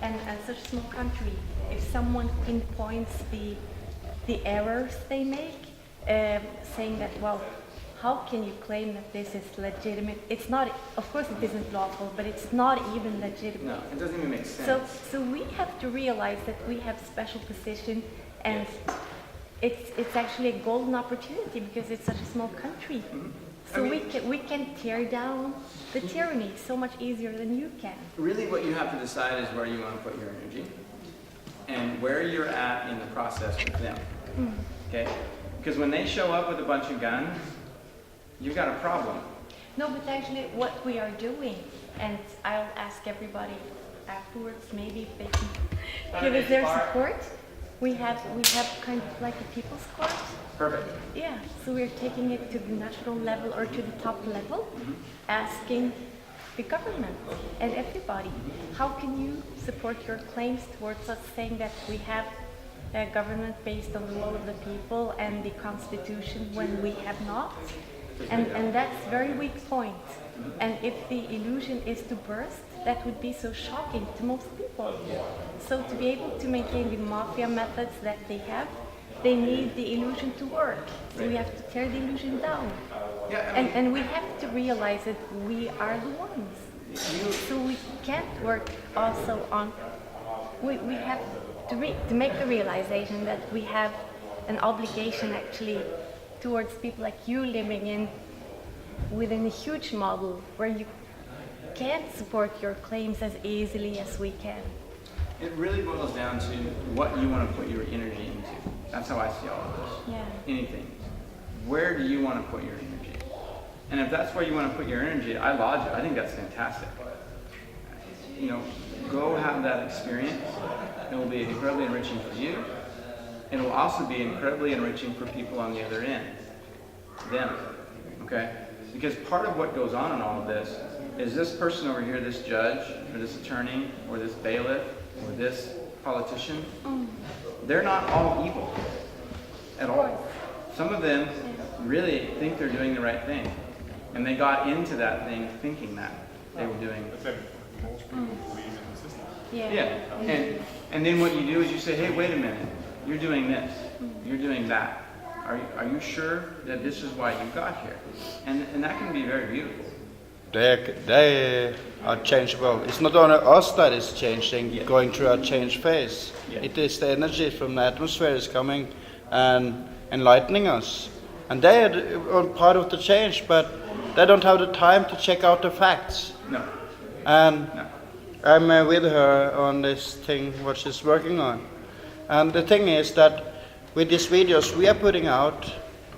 and such a small country, if someone pinpoints the errors they make, saying that, well, how can you claim that this is legitimate? It's not, of course it isn't lawful, but it's not even legitimate. No, it doesn't even make sense. So we have to realize that we have special position, and it's actually a golden opportunity because it's such a small country. Mm-hmm. So we can tear down the tyranny so much easier than you can. Really what you have to decide is where you want to put your energy and where you're at in the process with them. Okay? Because when they show up with a bunch of guns, you've got a problem. No, but actually what we are doing, and I'll ask everybody afterwards, maybe if they can give us their support. We have kind of like a people's court. Perfect. Yeah, so we're taking it to the national level or to the top level, asking the government and everybody, how can you support your claims towards us, saying that we have a government based on the will of the people and the constitution when we have not? And that's a very weak point. And if the illusion is to burst, that would be so shocking to most people. So to be able to maintain the mafia methods that they have, they need the illusion to work. So we have to tear the illusion down. Yeah, I mean, And we have to realize that we are the ones. So we can't work also on, we have to make the realization that we have an obligation actually towards people like you living within a huge model where you can't support your claims as easily as we can. it really boils down to what you want to put your energy into. That's how I see all of this. Yeah. Anything. Where do you want to put your energy? And if that's where you want to put your energy, I laud you. I think that's fantastic. You know, go have that experience. It will be incredibly enriching for you. It will also be incredibly enriching for people on the other end. Them. Okay? Because part of what goes on in all of this is this person over here, this judge, or this attorney, or this bailiff, or this politician, they're not all evil at all. Some of them really think they're doing the right thing. And they got into that thing thinking that they were doing. Most people believe in the system. Yeah. And then what you do is you say, hey, wait a minute. You're doing this. You're doing that. Are you sure that this is why you got here? And that can be very beautiful. They are changeable. It's not only us that is changing, going through a change phase. Yeah. It is the energy from the atmosphere is coming and enlightening us. And they are part of the change, but they don't have the time to check out the facts. No. And No. I'm with her on this thing, what she's working on. And the thing is that with these videos we are putting out,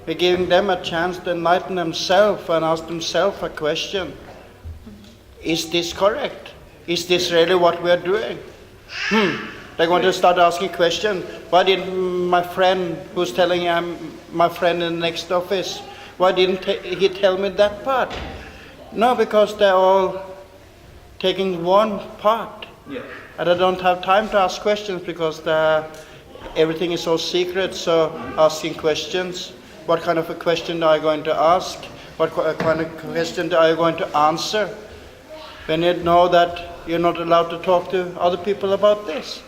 we're giving them a chance to enlighten themselves and ask themselves a question. Is this correct? Is this really what we are doing? They're going to start asking questions. Why didn't my friend who's telling I'm my friend in the next office, why didn't he tell me that part? No, because they're all taking one part. Yeah. and I don't have time to ask questions because everything is so secret. So asking questions, what kind of a question are you going to ask? What kind of question are you going to answer? When you know that you're not allowed to talk to other people about this.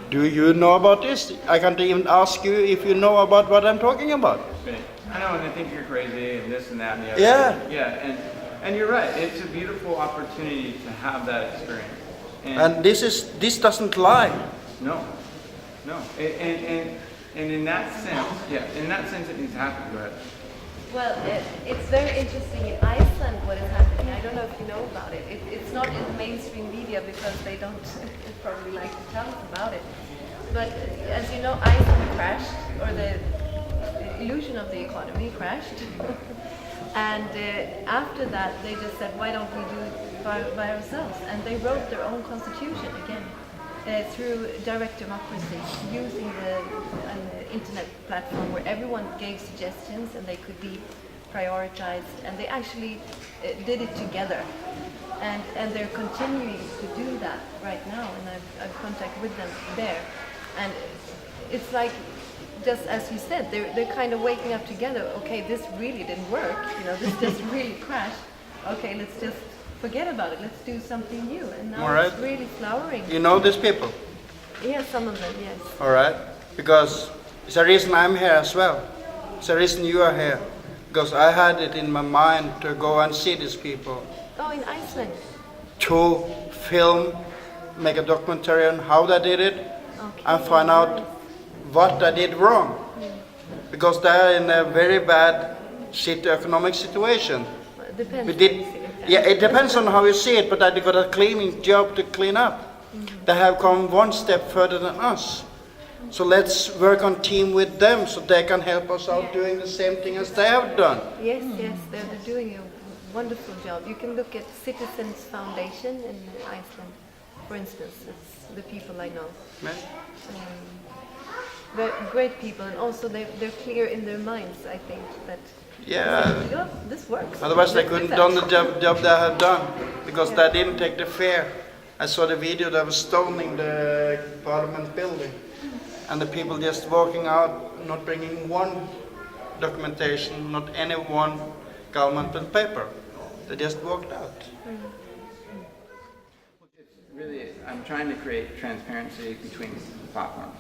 Do you know about this? I can't even ask you if you know about what I'm talking about. I know, and they think you're crazy and this and that and the other. Yeah. Yeah, and you're right. It's a beautiful opportunity to have that experience. And this doesn't lie. No. And in that sense, it needs to happen. Go ahead. Well, it's very interesting in Iceland what is happening. I don't know if you know about it. It's not in the mainstream media because they don't probably like to tell us about it. But as you know, Iceland crashed, or the illusion of the economy crashed. And after that, they just said, why don't we do it by ourselves? And they wrote their own constitution again. Through direct democracy, using an internet platform where everyone gave suggestions and they could be prioritized, and they actually did it together. And they're continuing to do that right now, and I've contact with them there. And it's like, just as you said, they're kind of waking up together. Okay, this really didn't work. This just really crashed. Okay, let's just forget about it. Let's do something new. And now it's really flowering. You know these people? Yeah, some of them, yes. All right. Because it's a reason I'm here as well. It's a reason you are here. Because I had it in my mind to go and see these people. Oh, in Iceland. To film, make a documentary on how they did it, and find out what they did wrong. Because they're in a very bad economic situation. It depends. It depends on how you see it, but they got a cleaning job to clean up. They have come one step further than us. So let's work on team with them so they can help us out doing the same thing as they have done. Yes, they're doing a wonderful job. You can look at Citizens Foundation in Iceland, for instance. It's the people I know. They're great people, and also they're clear in their minds, I think, that this works. Otherwise they couldn't done the job they have done, because they didn't take the fare. I saw the video that was storming the parliament building, and the people just walking out, not bringing one documentation, not any one governmental paper. They just walked out. Really, I'm trying to create transparency between platforms.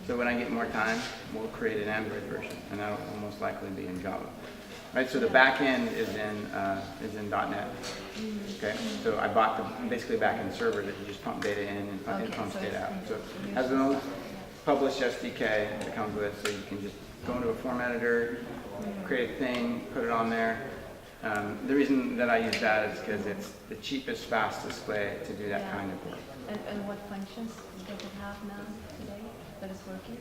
So when I get more time, we'll create an Android version, and that'll most likely be in Java. Right, so the back end is in .NET. Okay, so I bought the basically back-end server that you just pump data in and it pumps data out. So it has an old published SDK that comes with it, so you can just go into a form editor, create a thing, put it on there. The reason that I use that is because it's the cheapest, fastest way to do that kind of work. And what functions does it have now today that is working?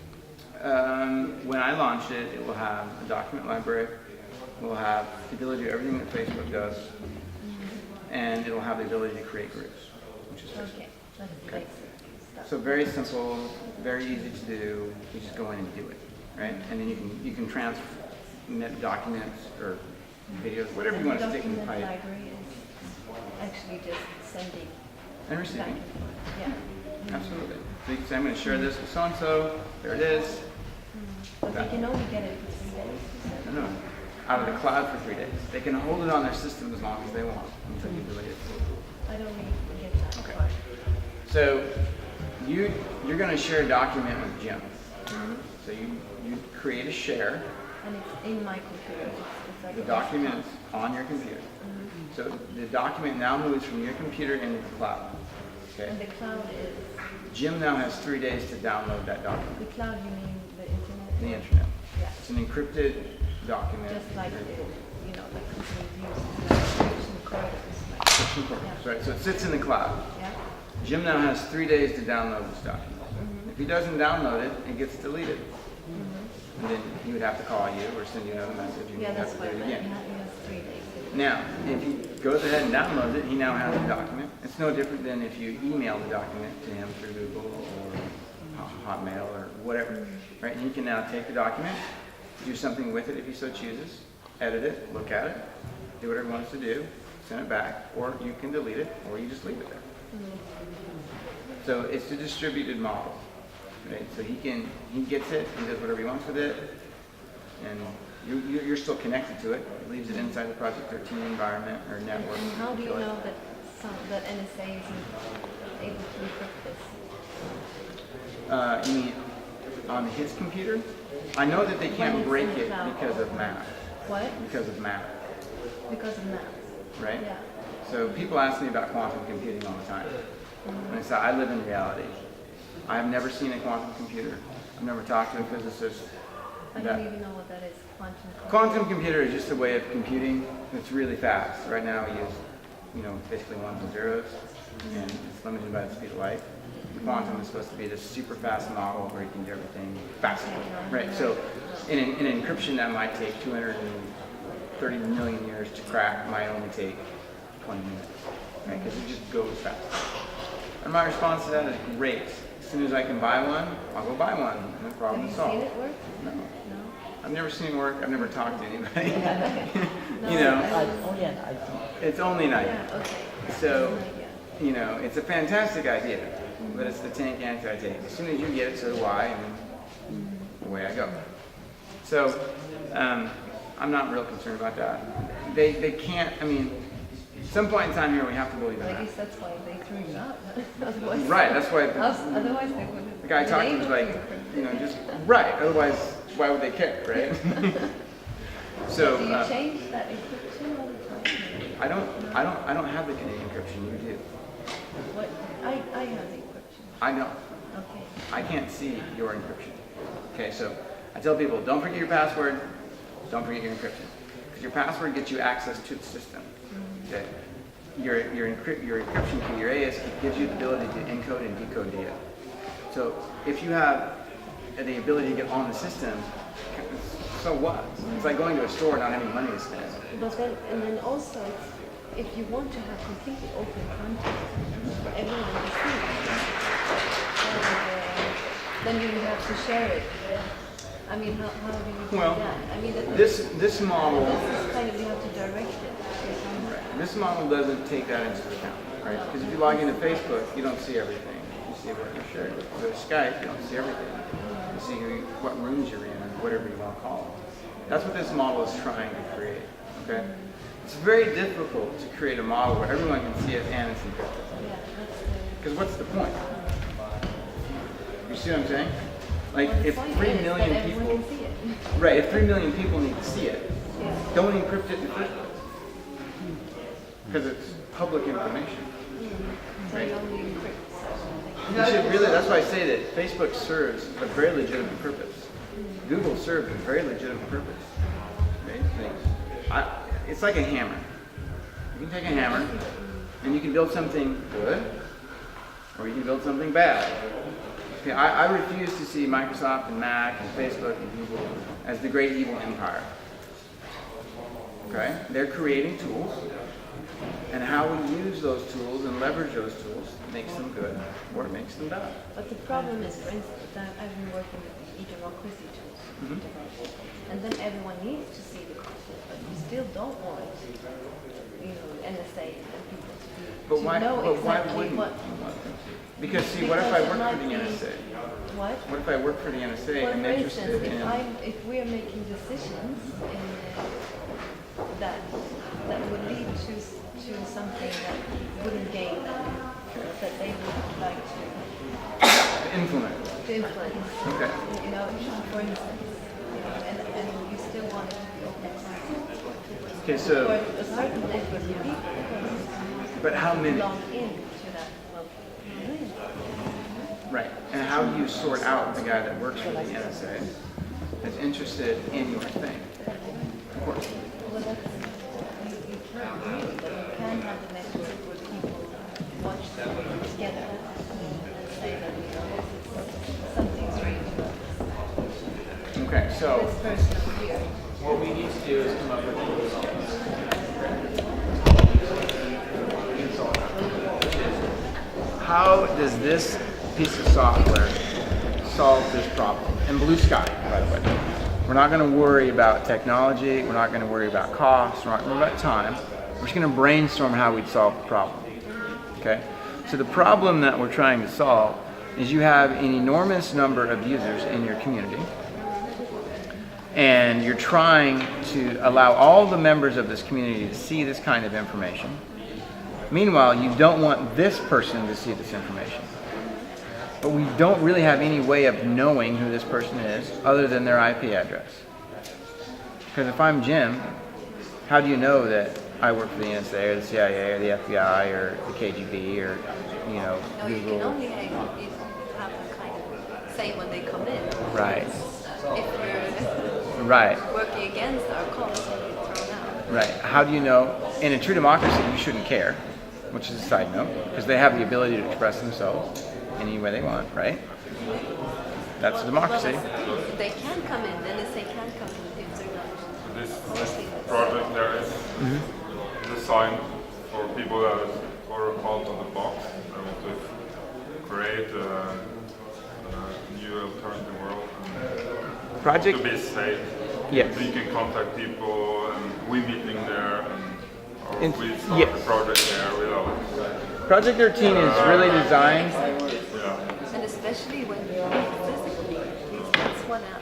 When I launch it, it will have a document library. We'll have the ability to do everything that Facebook does, and it'll have the ability to create groups, which is Facebook. Okay, that's basic stuff. So very simple, very easy to do. You just go in and do it, right? And then you can transmit documents or videos, whatever you want to stick in the pipe. The document library is actually just sending And receiving. back. Yeah. Absolutely. So you can say, I'm going to share this with so-and-so. There it is. But they can only get it for 3 days. No. Out of the cloud for 3 days. They can hold it on their system as long as they want until you delete it. I don't really get that Okay. part. So you're going to share a document with Jim. So you create a share. And it's in my computer. It's like The a document's on your computer. So the document now moves from your computer into the cloud. Okay. And the cloud is, Jim now has 3 days to download that document. the cloud you mean the internet? The internet. Yeah. It's an encrypted document. Just like the companies use, like encryption corridors. Encryption corridors, right? So it sits in the cloud. Yeah. Jim now has 3 days to download this document. If he doesn't download it, it gets deleted. And then he would have to call you or send you another message and Yeah, you'd that's have why to do it he again. has 3 days. Now, if he goes ahead and downloads it, he now has the document. It's no different than if you email the document to him through Google or Hotmail or whatever, right? And he can now take the document, do something with it if he so chooses, edit it, look at it, do whatever he wants to do, send it back, or you can delete it, or you just leave it there. So it's a distributed model, right? So he gets it, he does whatever he wants with it, and you're still connected to it. He leaves it inside the Project 13 environment or network. And how do you know that NSA isn't able to encrypt this? You mean on his computer? I know that they When can't it's break in the it cloud. because of math. What? Because of math, Because of math. right? Yeah. So people ask me about quantum computing all the time. And I say, I live in reality. I have never seen a quantum computer. I've never talked to a physicist. I don't even know what that is. Quantum computer is just a way of computing that's really fast. Right now we use, basically ones and zeros, and it's limited by the speed of light. Quantum is supposed to be this super fast model where you can do everything faster, right? So in encryption that might take 230 million years to crack, might only take 20 minutes, right? Because it just goes fast. And my response to that is great. As soon as I can buy one, I'll go buy one. No problem Have you solved. seen it work? No. No. I've never seen it work. I've never talked to anybody. Only an idea. It's only an idea. Yeah, okay. So, Yeah. it's a fantastic idea, but it's the tank anti-tank. As soon as you get it, so do I, and away I go. So, I'm not real concerned about that. They can't, some point in time here we have to believe in I that. guess that's why they threw you out. Otherwise, Right, that's why Otherwise they wouldn't. the guy talked to me was like, just, right, otherwise why would they care, right? So, Do you change that encryption all the time? I don't have the Canadian encryption, you do. What? I have the encryption. I don't. Okay. I can't see your encryption. Okay, so I tell people, don't forget your password, don't forget your encryption. Because your password gets you access to the system. Okay? Your encryption key, your AES key, gives you the ability to encode and decode data. So if you have the ability to get on the system, so what? It's like going to a store and not having money to spend. But then also, if you want to have completely open content for everyone to see, then you have to share it. How do you do Well, that? this model, This is kind of, you have to direct it. this model doesn't take that into account, right? Because if you log into Facebook, you don't see everything. You see what you're sharing. If you go to Skype, you don't see everything. You see what rooms you're in, or whatever you want to call them. That's what this model is trying to create, okay? It's very difficult to create a model where everyone can see it and it's encrypted. Yeah, that's Because what's the point? You see what I'm saying? Like, the if point 3 is that million everyone people, can see it. right, if 3 million people need to see it, Yeah. don't encrypt it in the first place. Because it's public information. So you only encrypt something. You should really, that's why I say that Facebook serves a very legitimate purpose. Google serves a very legitimate purpose. Right? It's like a hammer. You can take a hammer and you can build something good, or you can build something bad. Okay, I refuse to see Microsoft and Mac and Facebook and Google as the great evil empire. Okay? They're creating tools, and how we use those tools and leverage those tools makes them good or it makes them bad. But the problem is, for instance, that I've been working with the e-democracy tools, and then everyone needs to see the content, but you still don't want, NSA and people But to why, know but why exactly wouldn't what. you want them to? Because see, what if I Because it work for might the be- NSA? What? What if I work for the NSA Well, and for interested instance, in... if we are making decisions that would lead to something that wouldn't gain them, that they would like to Influence. influence. Okay. For instance, and you still want it to be open source. Okay, For so, a certain network of people but how many? log in to that Right. And how do you sort out the guy that works for the NSA that's interested in your thing? Of course. Well, that's, you can't really, but you can have the network where people watch them together and say that, something's strange about Okay, so this person over here. what we need to do is come up with results. How does this piece of software solve this problem? And blue sky, by the way. We're not going to worry about technology. We're not going to worry about cost. We're not going to worry about time. We're just going to brainstorm how we'd solve the problem. Okay? So the problem that we're trying to solve is you have an enormous number of users in your community, and you're trying to allow all the members of this community to see this kind of information. Meanwhile, you don't want this person to see this information. But we don't really have any way of knowing who this person is other than their IP address. Because if I'm Jim, how do you know that I work for the NSA or the CIA or the FBI or the KGB or, you know, No, you can Google? only have them kind of say when they come in. Right. If you're Right. working against our cause, you're thrown out. Right. How do you know? In a true democracy, you shouldn't care, which is a side note, because they have the ability to express themselves any way they want, right? That's a democracy. Well, they can come in, NSA can come in if they're not. This project there is designed for people that are out of the box. They want to create a new alternative world. Project. To be safe. Yes. So you can contact people and we meeting there or we start yes. the project there without. Project 13 is really designed. Yeah. And especially when you're physically, that's one out.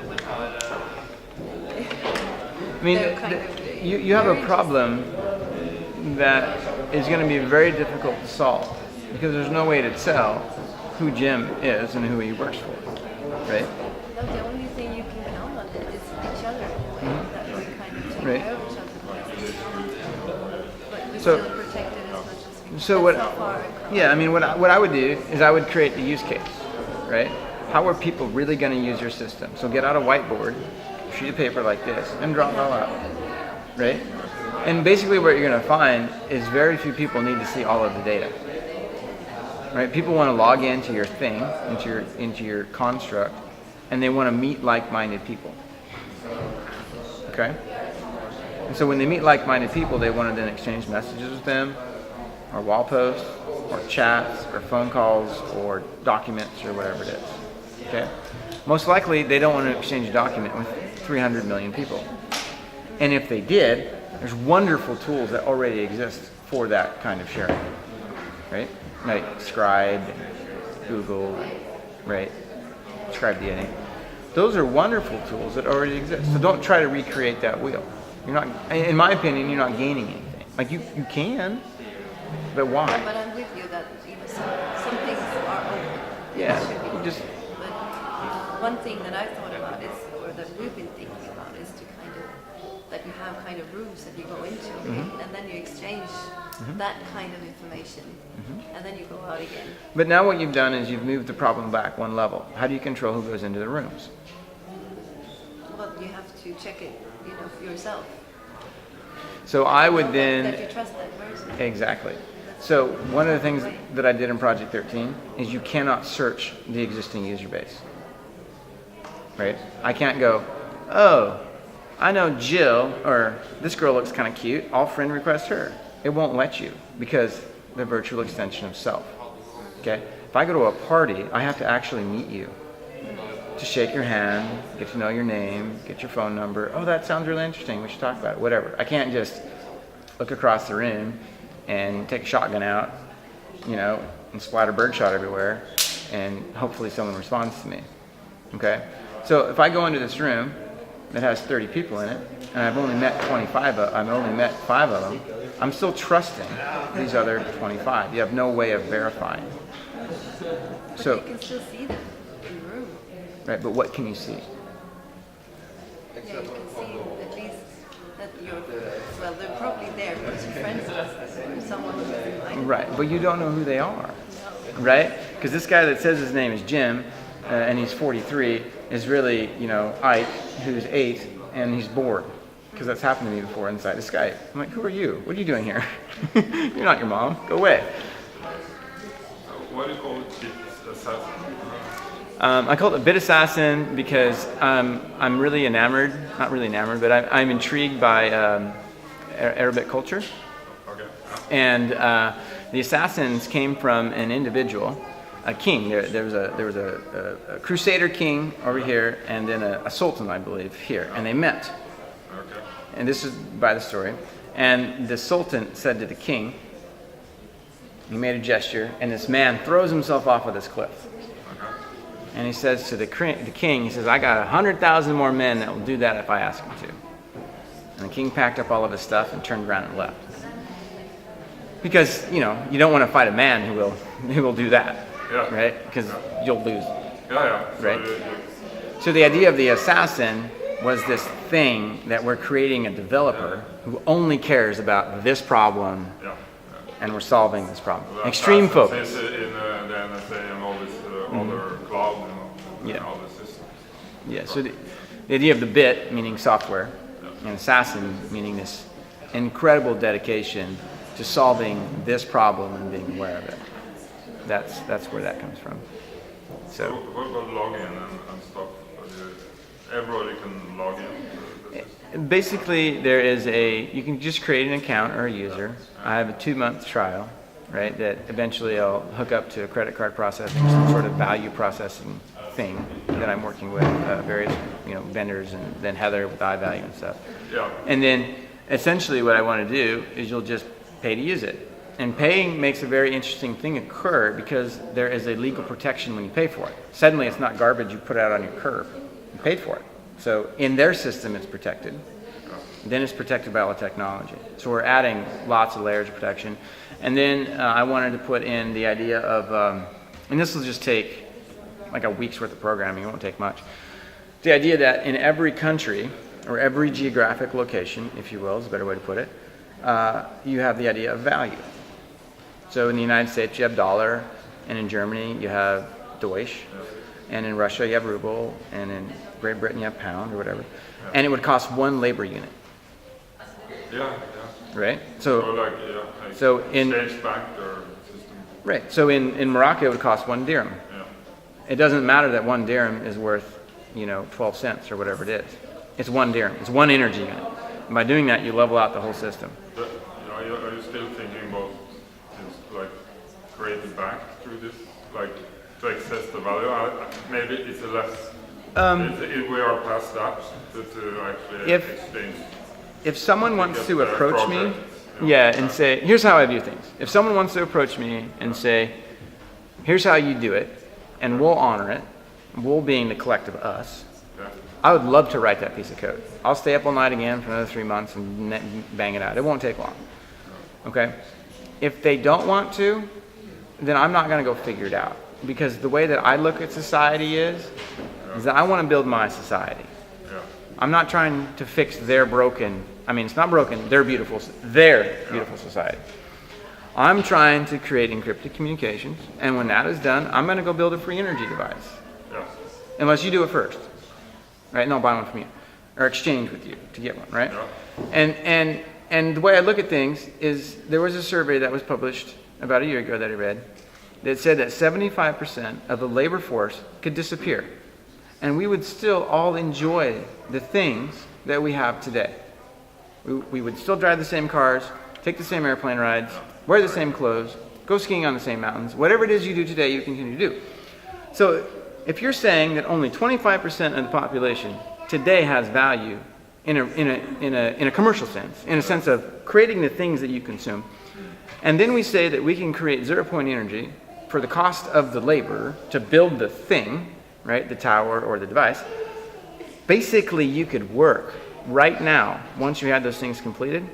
I mean, They're kind of you have a very problem that is going to be very difficult to solve because there's no way to tell who Jim is and who he works for, right? No, the only thing you can count on it is each other in a way that we kind of take Right. care of each other. But we So- still protect it as much as we can. So what? That's how far it comes. Yeah, I mean, what I would do is I would create a use case, right? How are people really going to use your system? So get out a whiteboard, sheet of paper like this, and draw it all out, right? And basically, what you're going to find is very few people need to see all of the data, right? People want to log into your thing, into your construct, and they want to meet like-minded people, okay? And so when they meet like-minded people, they want to then exchange messages with them, or wall posts, or chats, or phone calls, or documents, or whatever it is. Okay? Most likely, they don't want to exchange a document with 300 million people. And if they did, there's wonderful tools that already exist for that kind of sharing, right? Like Scribe, Google, right? Scribe DNA. Those are wonderful tools that already exist. So don't try to recreate that wheel. You're not, in my opinion, you're not gaining anything. Like you can, but why? But I'm with you that some things are open. Yeah, It should be you just- open. But one thing that I thought about is, or that we've been thinking about, is to kind of that you have kind of rooms that you go into, and then you exchange that kind of information, and then you go out again. But now what you've done is you've moved the problem back one level. How do you control who goes into the rooms? Well, you have to check it, yourself. So I would That then, you trust that person. exactly. So one of the things that I did in Project 13 is you cannot search the existing user base, right? I can't go, oh, I know Jill, or this girl looks kind of cute, I'll friend request her. It won't let you because the virtual extension of self, okay? If I go to a party, I have to actually meet you to shake your hand, get to know your name, get your phone number. Oh, that sounds really interesting. We should talk about it. Whatever. I can't just look across the room and take a shotgun out, and splatter birdshot everywhere, and hopefully someone responds to me. Okay? So if I go into this room that has 30 people in it, and I've only met 5 of them, I'm still trusting these other 25. You have no way of verifying. But So, you can still see them in the room. right, but what can you see? Yeah, you can see at least that they're probably there because you're friends with someone who's invited. Right, but you don't know who they are, right? Because this guy that says his name is Jim, and he's 43, is really, Ike, who's 8, and he's bored. Because that's happened to me before inside of Skype. I'm like, who are you? What are you doing here? You're not your mom. Go away. What do you call it? Bit assassin? I call it a bit assassin because I'm really enamored, not really enamored, but I'm intrigued by Arabic culture. Okay. And the assassins came from an individual, a king. There was a crusader king over here, and then a sultan, I believe, here, and they met. Okay. And this is by the story. And the sultan said to the king, He made a gesture, and this man throws himself off of this cliff. And he says to the king, he says, I got 100,000 more men that will do that if I ask him to. And the king packed up all of his stuff and turned around and left. Because, you know, you don't want to fight a man who will do that, Yeah. right? Because you'll lose, Yeah. So right? So the idea of the assassin was this thing that we're creating a developer who only cares about this problem, Yeah. and we're solving this problem. Well, Extreme that's focus. In the NSA and all this other cloud, you know, Yeah. all the systems. Yeah, so the idea of the bit, meaning software, and assassin, meaning this incredible dedication to solving this problem and being aware of it. That's where that comes from. So So what about login and stuff? Everybody can log in. basically there is you can just create an account or a user. I have a 2-month trial, right, that eventually I'll hook up to a credit card processing or some sort of value processing thing that I'm working with various vendors, and then Heather with iValue and stuff. Yeah. And then essentially what I want to do is you'll just pay to use it. And paying makes a very interesting thing occur because there is a legal protection when you pay for it. Suddenly it's not garbage you put out on your curb. You paid for it. So in their system it's protected. Then it's protected by all the technology. So we're adding lots of layers of protection. And then I wanted to put in the idea of, and this will just take like a week's worth of programming, it won't take much. The idea that in every country, or every geographic location, if you will, is a better way to put it, you have the idea of value. So in the United States you have dollar, and in Germany you have Deutsch, and in Russia you have ruble, and in Great Britain you have pound or whatever. And it would cost 1 labor unit, Yeah. right? So So, like so in- exchange bank or system. right, so in Morocco it would cost 1 dirham. Yeah. It doesn't matter that 1 dirham is worth, 12 cents or whatever it is. It's 1 dirham, it's 1 energy unit. And by doing that you level out the whole system. But, are you still thinking about just like create a bank through this, like to access the value? Maybe it's a less. If we are past that to actually exchange. If someone wants to Get the approach me, project, and say, here's how I view things. If someone wants to approach me and say, here's how you do it, and we'll honor it, we'll being the collective us, Yeah. I would love to write that piece of code. I'll stay up all night again for another 3 months and bang it out. It won't take long. Okay? If they don't want to, then I'm not going to go figure it out. Because the way that I look at society is that I want to build my society. Yeah. I'm not trying to fix their broken, it's not broken, their beautiful society. I'm trying to create encrypted communications, and when that is done, I'm going to go build a free energy device. Yeah. Unless you do it first, right? And I'll buy one from you, or exchange with you to get one, right? Yeah. And the way I look at things is there was a survey that was published about a year ago that I read that said that 75% of the labor force could disappear, and we would still all enjoy the things that we have today. We would still drive the same cars, take the same airplane rides, wear the same clothes, go skiing on the same mountains. Whatever it is you do today, you continue to do. So if you're saying that only 25% of the population today has value in a commercial sense, in a sense of creating the things that you consume, and then we say that we can create 0-point energy for the cost of the labor to build the thing, right, the tower or the device, basically you could work right now, once you had those things completed.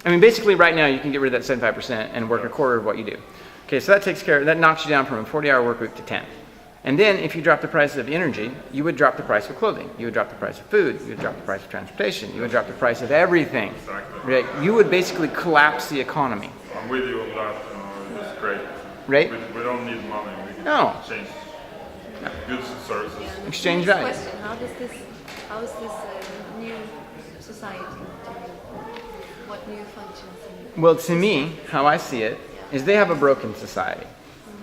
Basically right now you can get rid of that 75% and work a quarter of what you do. Okay, so that knocks you down from a 40-hour work week to 10. And then if you drop the price of energy, you would drop the price of clothing, you would drop the price of food, you would drop the price of transportation, you would drop the price of everything. Exactly. Right? You would basically collapse the economy. I'm with you on that. It's great. Right? We don't need money. We can No. change goods and services. Exchange Next value. question: how is this new society? What new functions? Well, to me, how I see it is they have a broken society.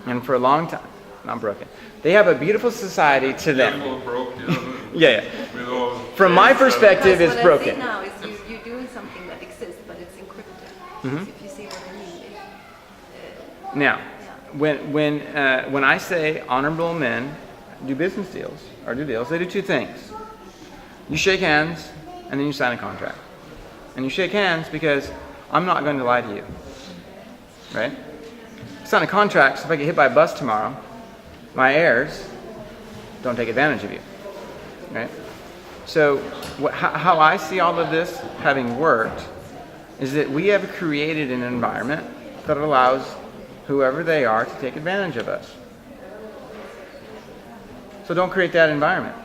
And for a long time, not broken. They have a beautiful society to them. Beautiful, broke, you know, Yeah. with all From my shapes and- perspective, it's What I broken. see now is you're doing something that exists, but it's encrypted. If you see what I mean. Now, when I say honorable men do business deals or do deals, they do 2 things. You shake hands and then you sign a contract. And you shake hands because I'm not going to lie to you. Right? sign a contract, so if I get hit by a bus tomorrow, my heirs don't take advantage of you, right? So how I see all of this having worked is that we have created an environment that allows whoever they are to take advantage of us. So don't create that environment.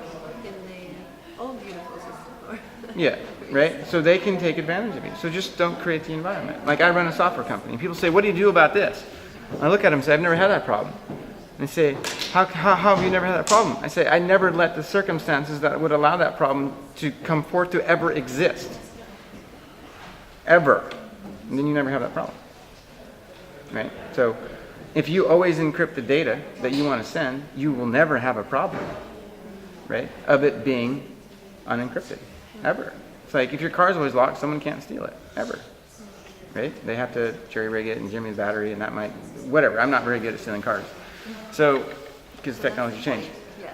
In the old beautiful system. Or Yeah, right? So they can take advantage of you. So just don't create the environment. Like I run a software company. People say, what do you do about this? I look at them and say, I've never had that problem. And they say, how have you never had that problem? I say, I never let the circumstances that would allow that problem to come forth to ever exist. Ever. And then you never have that problem. Right? So if you always encrypt the data that you want to send, you will never have a problem, right, of it being unencrypted, ever. It's like if your car's always locked, someone can't steal it, ever, right? They have to jerry-rig it and jimmy the battery, and that might, whatever. I'm not very good at stealing cars. So, because technology changed.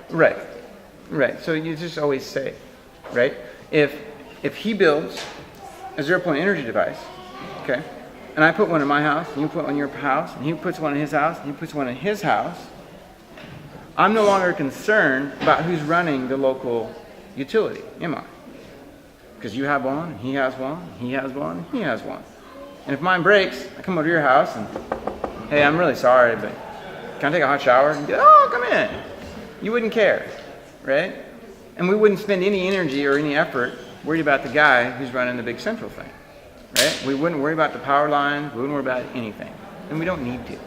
Right, right. So you just always say, right, if he builds a zero-point energy device, okay, and I put one in my house, and you put one in your house, and he puts one in his house, and he puts one in his house, I'm no longer concerned about who's running the local utility, am I? Because you have one, and he has one, he has one, and he has one. And if mine breaks, I come over to your house, and, hey, I'm really sorry, but can I take a hot shower? And go, oh, come in. You wouldn't care, right? And we wouldn't spend any energy or any effort worried about the guy who's running the big central thing. Right? We wouldn't worry about the power lines. We wouldn't worry about anything. And we don't need to.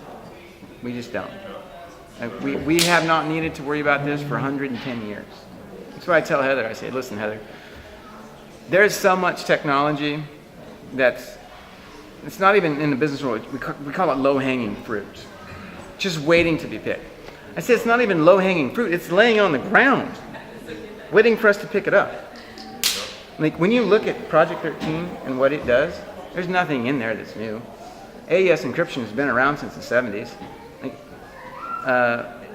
We just don't. Like we have not needed to worry about this for 110 years. That's why I tell Heather, I say, listen, Heather, there's so much technology it's not even in the business world. We call it low-hanging fruit. Just waiting to be picked. I say it's not even low-hanging fruit. It's laying on the ground, waiting for us to pick it up. Like when you look at Project 13 and what it does, there's nothing in there that's new. AES encryption has been around since the 70s. Like,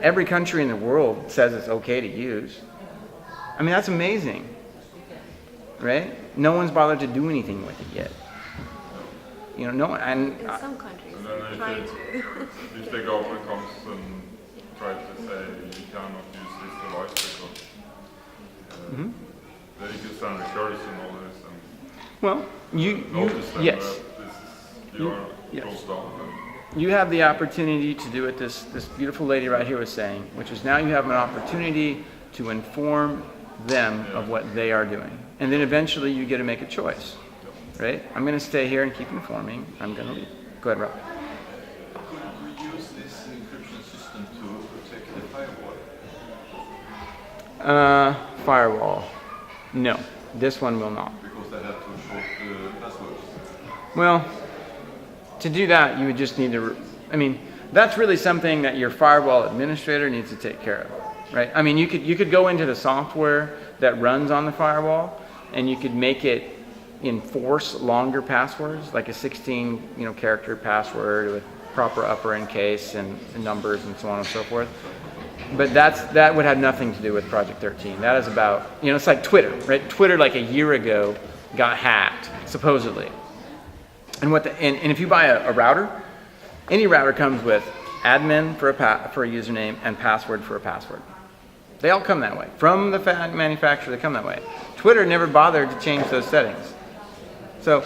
every country in the world says it's okay to use. I mean, that's amazing, right? No one's bothered to do anything with it yet. You know, no one. And in some countries, And then they're trying to. if the government comes and tries to say you cannot use this device because then you can send recorders and all this and well, you notice them yes. that you are yes. closed down. You have the opportunity to do what this beautiful lady right here was saying, which is now you have an opportunity to inform them of what they are doing. And then eventually you get to make a choice, right? I'm going to stay here and keep informing. I'm going to leave. Go ahead, Rob. Could we use this encryption system to protect the firewall? Firewall. No, this one will not. Because they have to short passwords. Well, to do that, you would just need to, that's really something that your firewall administrator needs to take care of, right? I mean, you could go into the software that runs on the firewall, and you could make it enforce longer passwords, like a 16, character password with proper upper and case and numbers and so on and so forth. But that would have nothing to do with Project 13. That is about, it's like Twitter, right? Twitter, like a year ago, got hacked, supposedly. And and if you buy a router, any router comes with admin for a username and password for a password. They all come that way. From the manufacturer, they come that way. Twitter never bothered to change those settings. So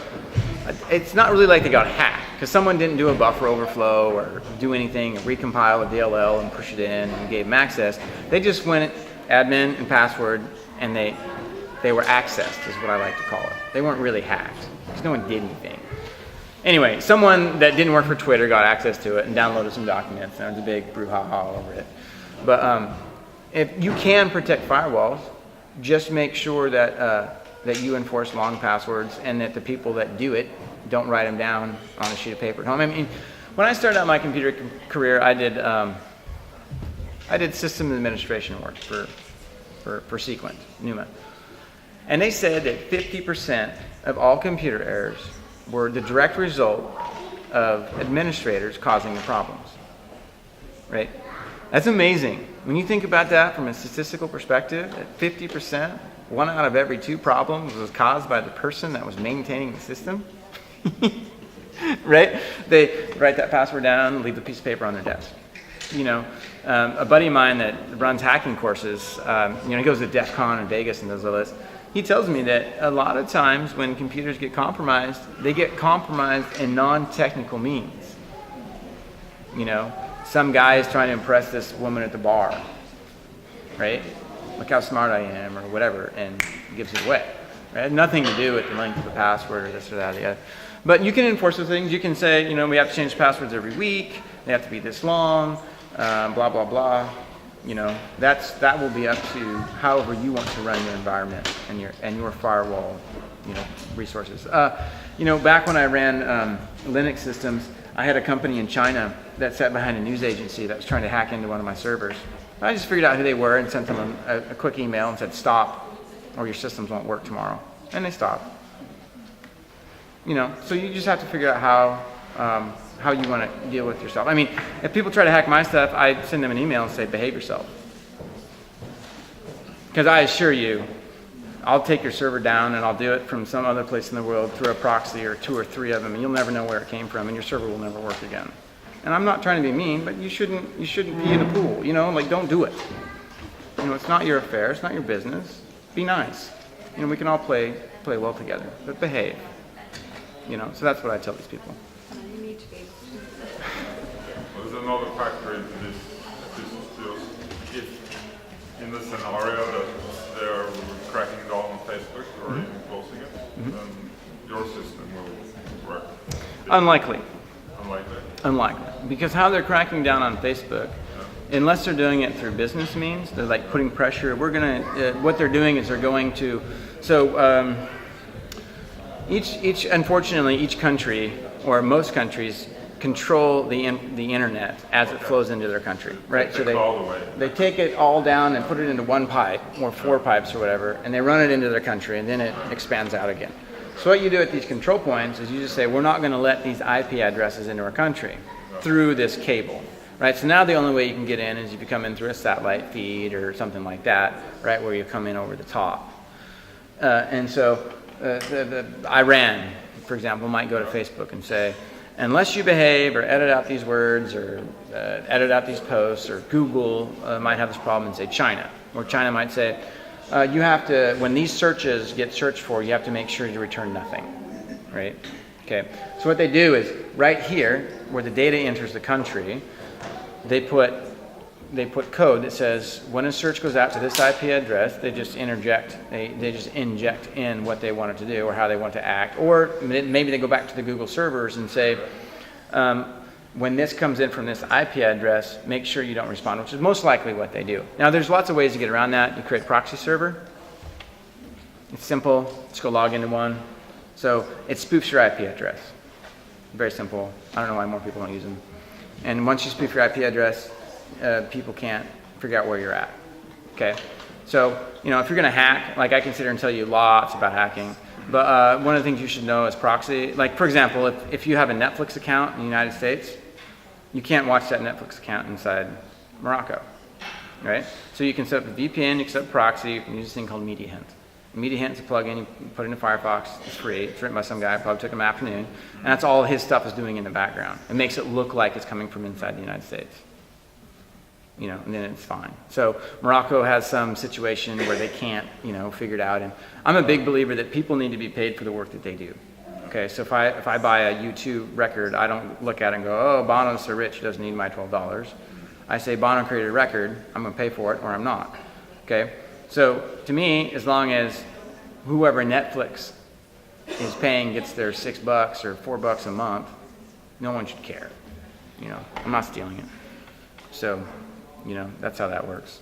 it's not really like they got hacked, because someone didn't do a buffer overflow or do anything, recompile a DLL and push it in and gave them access. They just went admin and password, and they were accessed, is what I like to call it. They weren't really hacked, because no one did anything. Anyway, someone that didn't work for Twitter got access to it and downloaded some documents, and there was a big brouhaha over it. But if you can protect firewalls, just make sure that you enforce long passwords, and that the people that do it don't write them down on a sheet of paper at home. I mean, when I started out my computer career, I did system administration work for Sequent, Numa. And they said that 50% of all computer errors were the direct result of administrators causing the problems, right? That's amazing. When you think about that from a statistical perspective, at 50%, 1 out of every 2 problems was caused by the person that was maintaining the system. right? They write that password down, leave the piece of paper on their desk. You know, a buddy of mine that runs hacking courses, you know, he goes to DEF CON in Vegas and does all this. He tells me that a lot of times when computers get compromised, they get compromised in non-technical means. You know, some guy is trying to impress this woman at the bar, right? Look how smart I am, or whatever, and gives it away. Right? It had nothing to do with the length of the password or this or that or the other. But you can enforce those things. You can say, you know, we have to change passwords every week. They have to be this long, blah, blah, blah. You know, that will be up to however you want to run your environment and your firewall, you know, resources. You know, back when I ran Linux systems, I had a company in China that sat behind a news agency that was trying to hack into one of my servers. I just figured out who they were and sent them a quick email and said, stop, or your systems won't work tomorrow. And they stopped. You know, so you just have to figure out how you want to deal with yourself. I mean, if people try to hack my stuff, I send them an email and say, behave yourself. Because I assure you, I'll take your server down and I'll do it from some other place in the world through a proxy or 2 or 3 of them, and you'll never know where it came from, and your server will never work again. And I'm not trying to be mean, but you shouldn't pee in the pool, you know, like, don't do it. You know, it's not your affair, it's not your business. Be nice. You know, we can all play well together, but behave. You know, so that's what I tell these people. You need to be able to do that. There's another factor into this. Just if in the scenario that they're cracking down on Facebook or even closing it, then your system will work. Unlikely. Unlikely. Unlikely. Because how they're cracking down on Facebook, unless they're doing it through business means, they're like putting pressure. We're going to, what they're doing is they're going to, so unfortunately, each country, or most countries, control the internet as it flows into their country, right? So they take it all down and put it into one pipe, or 4 pipes or whatever, and they run it into their country, and then it expands out again. So what you do at these control points is you just say, we're not going to let these IP addresses into our country through this cable, right? So now the only way you can get in is if you come in through a satellite feed or something like that, right, where you come in over the top. And so Iran, for example, might go to Facebook and say, unless you behave or edit out these words or edit out these posts, or Google might have this problem and say China, or China might say, you have to, when these searches get searched for, you have to make sure you return nothing, right? Okay, so what they do is right here, where the data enters the country, they put code that says when a search goes out to this IP address, they just inject in what they want it to do or how they want to act, or maybe they go back to the Google servers and say, when this comes in from this IP address, make sure you don't respond, which is most likely what they do. Now, there's lots of ways to get around that. You create a proxy server. It's simple. Just go log into one. So it spoofs your IP address. Very simple. I don't know why more people don't use them. And once you spoof your IP address, people can't figure out where you're at. Okay? So, you know, if you're going to hack, like I can sit here and tell you lots about hacking, but one of the things you should know is proxy. Like, for example, if you have a Netflix account in the United States, you can't watch that Netflix account inside Morocco, right? So you can set up a VPN, you can set up a proxy, you can use this thing called Media Hint. Media Hint's a plugin, you put it into Firefox, it's free, it's written by some guy, probably took him an afternoon, and that's all his stuff is doing in the background. It makes it look like it's coming from inside the United States. You know, and then it's fine. So Morocco has some situation where they can't, you know, figure it out. And I'm a big believer that people need to be paid for the work that they do. Okay, so if I buy a U2 record, I don't look at it and go, oh, Bono's so rich, he doesn't need my $12. I say, Bono created a record, I'm going to pay for it, or I'm not. Okay, so to me, as long as whoever Netflix is paying gets their $6 or $4 a month, no one should care. You know, I'm not stealing it. So, you know, that's how that works.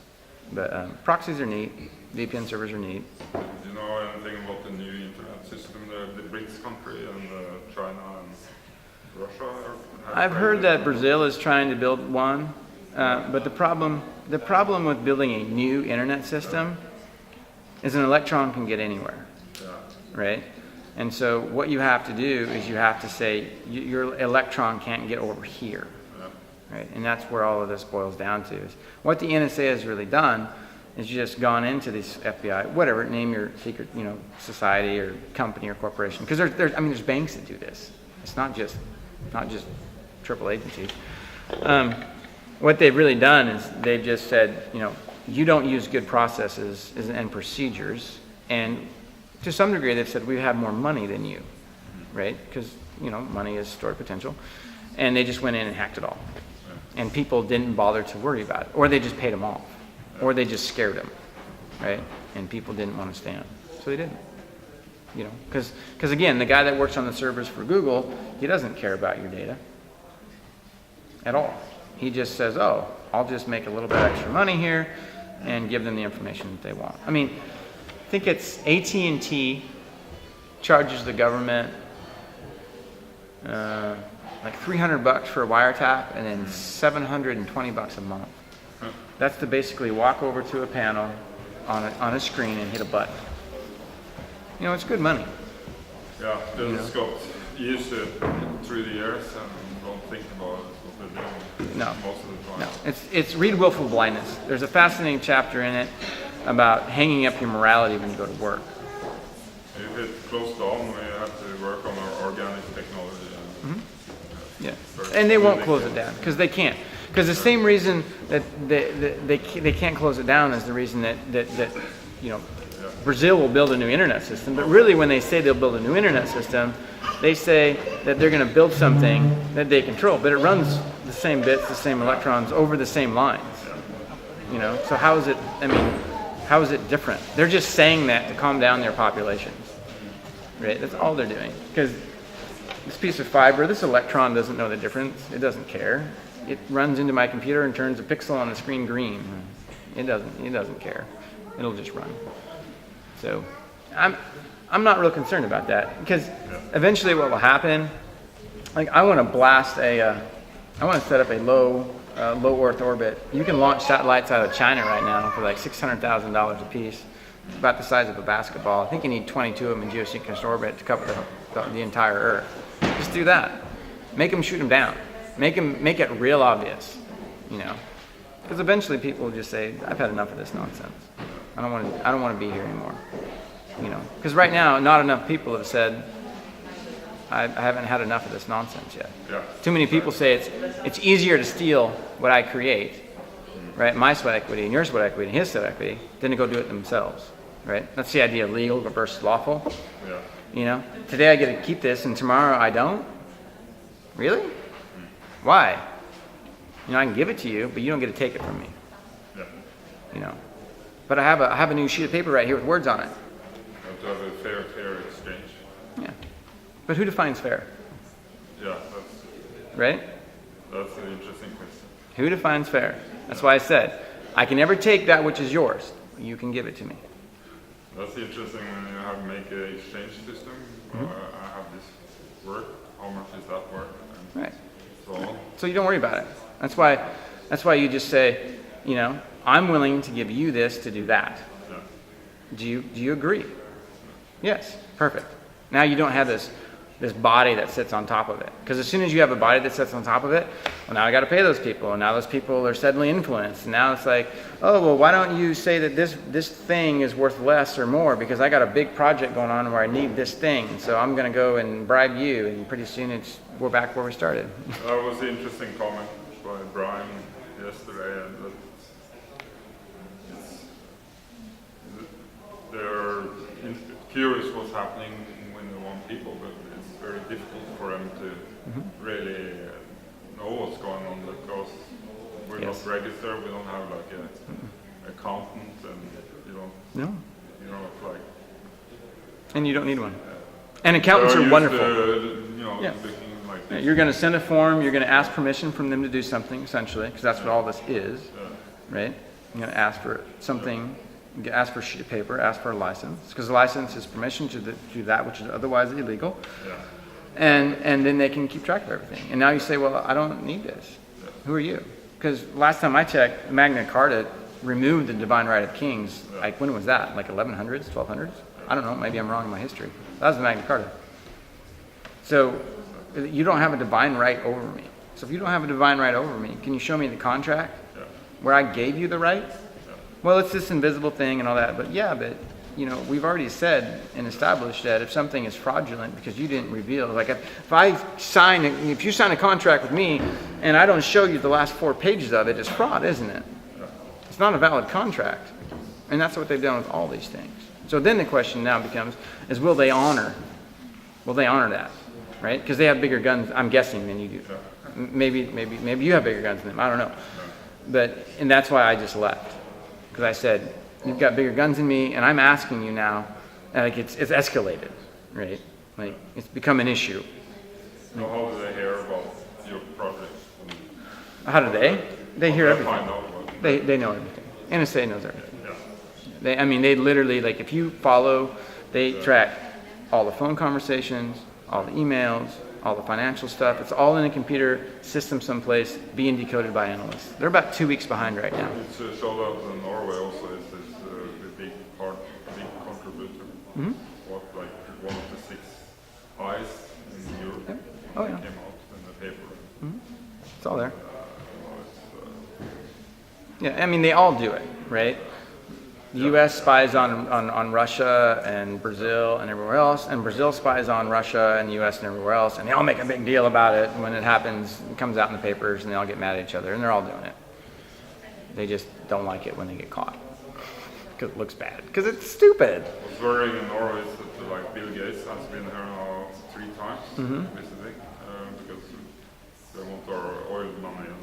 But proxies are neat. VPN servers are neat. Do you know anything about the new internet system, the BRICS country and China and Russia? I've heard that Brazil is trying to build one, but the problem with building a new internet system is an electron can get anywhere, right? And so what you have to do is you have to say your electron can't get over here. Right? And that's where all of this boils down to. Is what the NSA has really done is just gone into this FBI, whatever, name your secret, you know, society or company or corporation. Because there's banks that do this. It's not just triple agencies. What they've really done is they've just said, you don't use good processes and procedures, and to some degree they've said we have more money than you, right? Because money is stored potential, and they just went in and hacked it all, and people didn't bother to worry about it, or they just paid them off, or they just scared them, right? And people didn't want to stand, so they didn't. Because again, the guy that works on the servers for Google, he doesn't care about your data at all. He just says, oh, I'll just make a little bit extra money here and give them the information that they want. I mean, I think it's AT&T charges the government like $300 for a wiretap and then $720 a month. That's to basically walk over to a panel on a screen and hit a button. It's good money. Yeah, they just got used to it through the years and don't think about what they're doing No. most of the time. No, it's read willful blindness. There's a fascinating chapter in it about hanging up your morality when you go to work. If it closed down, we have to work on our organic technology. Yeah, and they won't close it down because they can't. Because the same reason that they can't close it down is the reason that Brazil will build a new internet system. But really, when they say they'll build a new internet system, they say that they're going to build something that they control, but it runs the same bits, the same electrons over the same lines. So how is it? I mean, how is it different? They're just saying that to calm down their populations, right? That's all they're doing. Because this piece of fiber, this electron doesn't know the difference. It doesn't care. It runs into my computer and turns a pixel on the screen green. It doesn't care. It'll just run. So I'm not real concerned about that because eventually what will happen, like I want to set up a low Earth orbit. You can launch satellites out of China right now for like $600,000 a piece, about the size of a basketball. I think you need 22 of them in geosynchronous orbit to cover the entire Earth. Just do that. Make them shoot them down. Make it real obvious, because eventually people will just say, "I've had enough of this nonsense. I don't want to be here anymore." Because right now, not enough people have said, I haven't had enough of this nonsense yet. Yeah. Too many people say it's easier to steal what I create, right? My sweat equity and your sweat equity and his sweat equity than to go do it themselves, right? That's the idea of legal versus lawful. Yeah. Today I get to keep this and tomorrow I don't. Really? Why? I can give it to you, but you don't get to take it from me. Yeah. But I have a new sheet of paper right here with words on it. You have to have a fair exchange. Yeah. But who defines fair? Yeah, Right? that's an interesting question. Who defines fair? That's why I said, I can never take that which is yours. You can give it to me. That's interesting when you have make an exchange system. I have this work. How much is that worth? And Right. so on. So you don't worry about it. That's why you just say, I'm willing to give you this to do that. Yeah. Do you agree? Yes. Perfect. Now you don't have this body that sits on top of it. Because as soon as you have a body that sits on top of it, well, now I got to pay those people, and now those people are suddenly influenced. And now it's like, oh, well, why don't you say that this thing is worth less or more? Because I got a big project going on where I need this thing, so I'm going to go and bribe you, and pretty soon we're back where we started. That was an interesting comment by Brian yesterday, and that they're curious what's happening when they want people, but it's very difficult for them to really know what's going on because we're not registered. We don't have like an accountant, and you don't like. And you don't need one. And accountants are wonderful. Looking like this. You're going to send a form. You're going to ask permission from them to do something, essentially, because that's what all this is, right? You're going to ask for something. Ask for a sheet of paper, ask for a license, because a license is permission to do that which is otherwise illegal, and then they can keep track of everything. And now you say, well, I don't need this. Who are you? Because last time I checked, Magna Carta removed the divine right of kings. Like when was that? Like 1100s, 1200s? I don't know. Maybe I'm wrong in my history. That was the Magna Carta. So you don't have a divine right over me. So if you don't have a divine right over me, can you show me the contract where I gave you the right? Well, it's this invisible thing and all that, but you know, we've already said and established that if something is fraudulent because you didn't reveal, like if you sign a contract with me and I don't show you the last 4 pages of it, it's fraud, isn't it? It's not a valid contract. And that's what they've done with all these things. So then the question now becomes, is will they honor that, right? Because they have bigger guns, I'm guessing, than you do. Maybe you have bigger guns than them, I don't know. And that's why I just left. Because I said, you've got bigger guns than me, and I'm asking you now, like it's escalated, right? Like it's become an issue. So how do they hear about your project? How do they? They hear everything. Find out about it? They know everything. NSA knows everything. Yeah. They literally, like if you follow, they track all the phone conversations, all the emails, all the financial stuff. It's all in a computer system someplace being decoded by analysts. They're about 2 weeks behind right now. It's showed up in Norway also is a big contributor. Mm-hmm. What, like one of the 6 eyes in Europe Yep. Oh, yeah. came out in the paper. Mm-hmm. It's all there. It's, Yeah, I mean, they all do it, right? The U.S. spies on Russia and Brazil and everywhere else, and Brazil spies on Russia and the U.S. and everywhere else, and they all make a big deal about it. And when it happens, it comes out in the papers, and they all get mad at each other, and they're all doing it. They just don't like it when they get caught because it looks bad, because it's stupid. what's worrying in Norway is that like Bill Gates has been here now 3 times visiting because they want our oil money and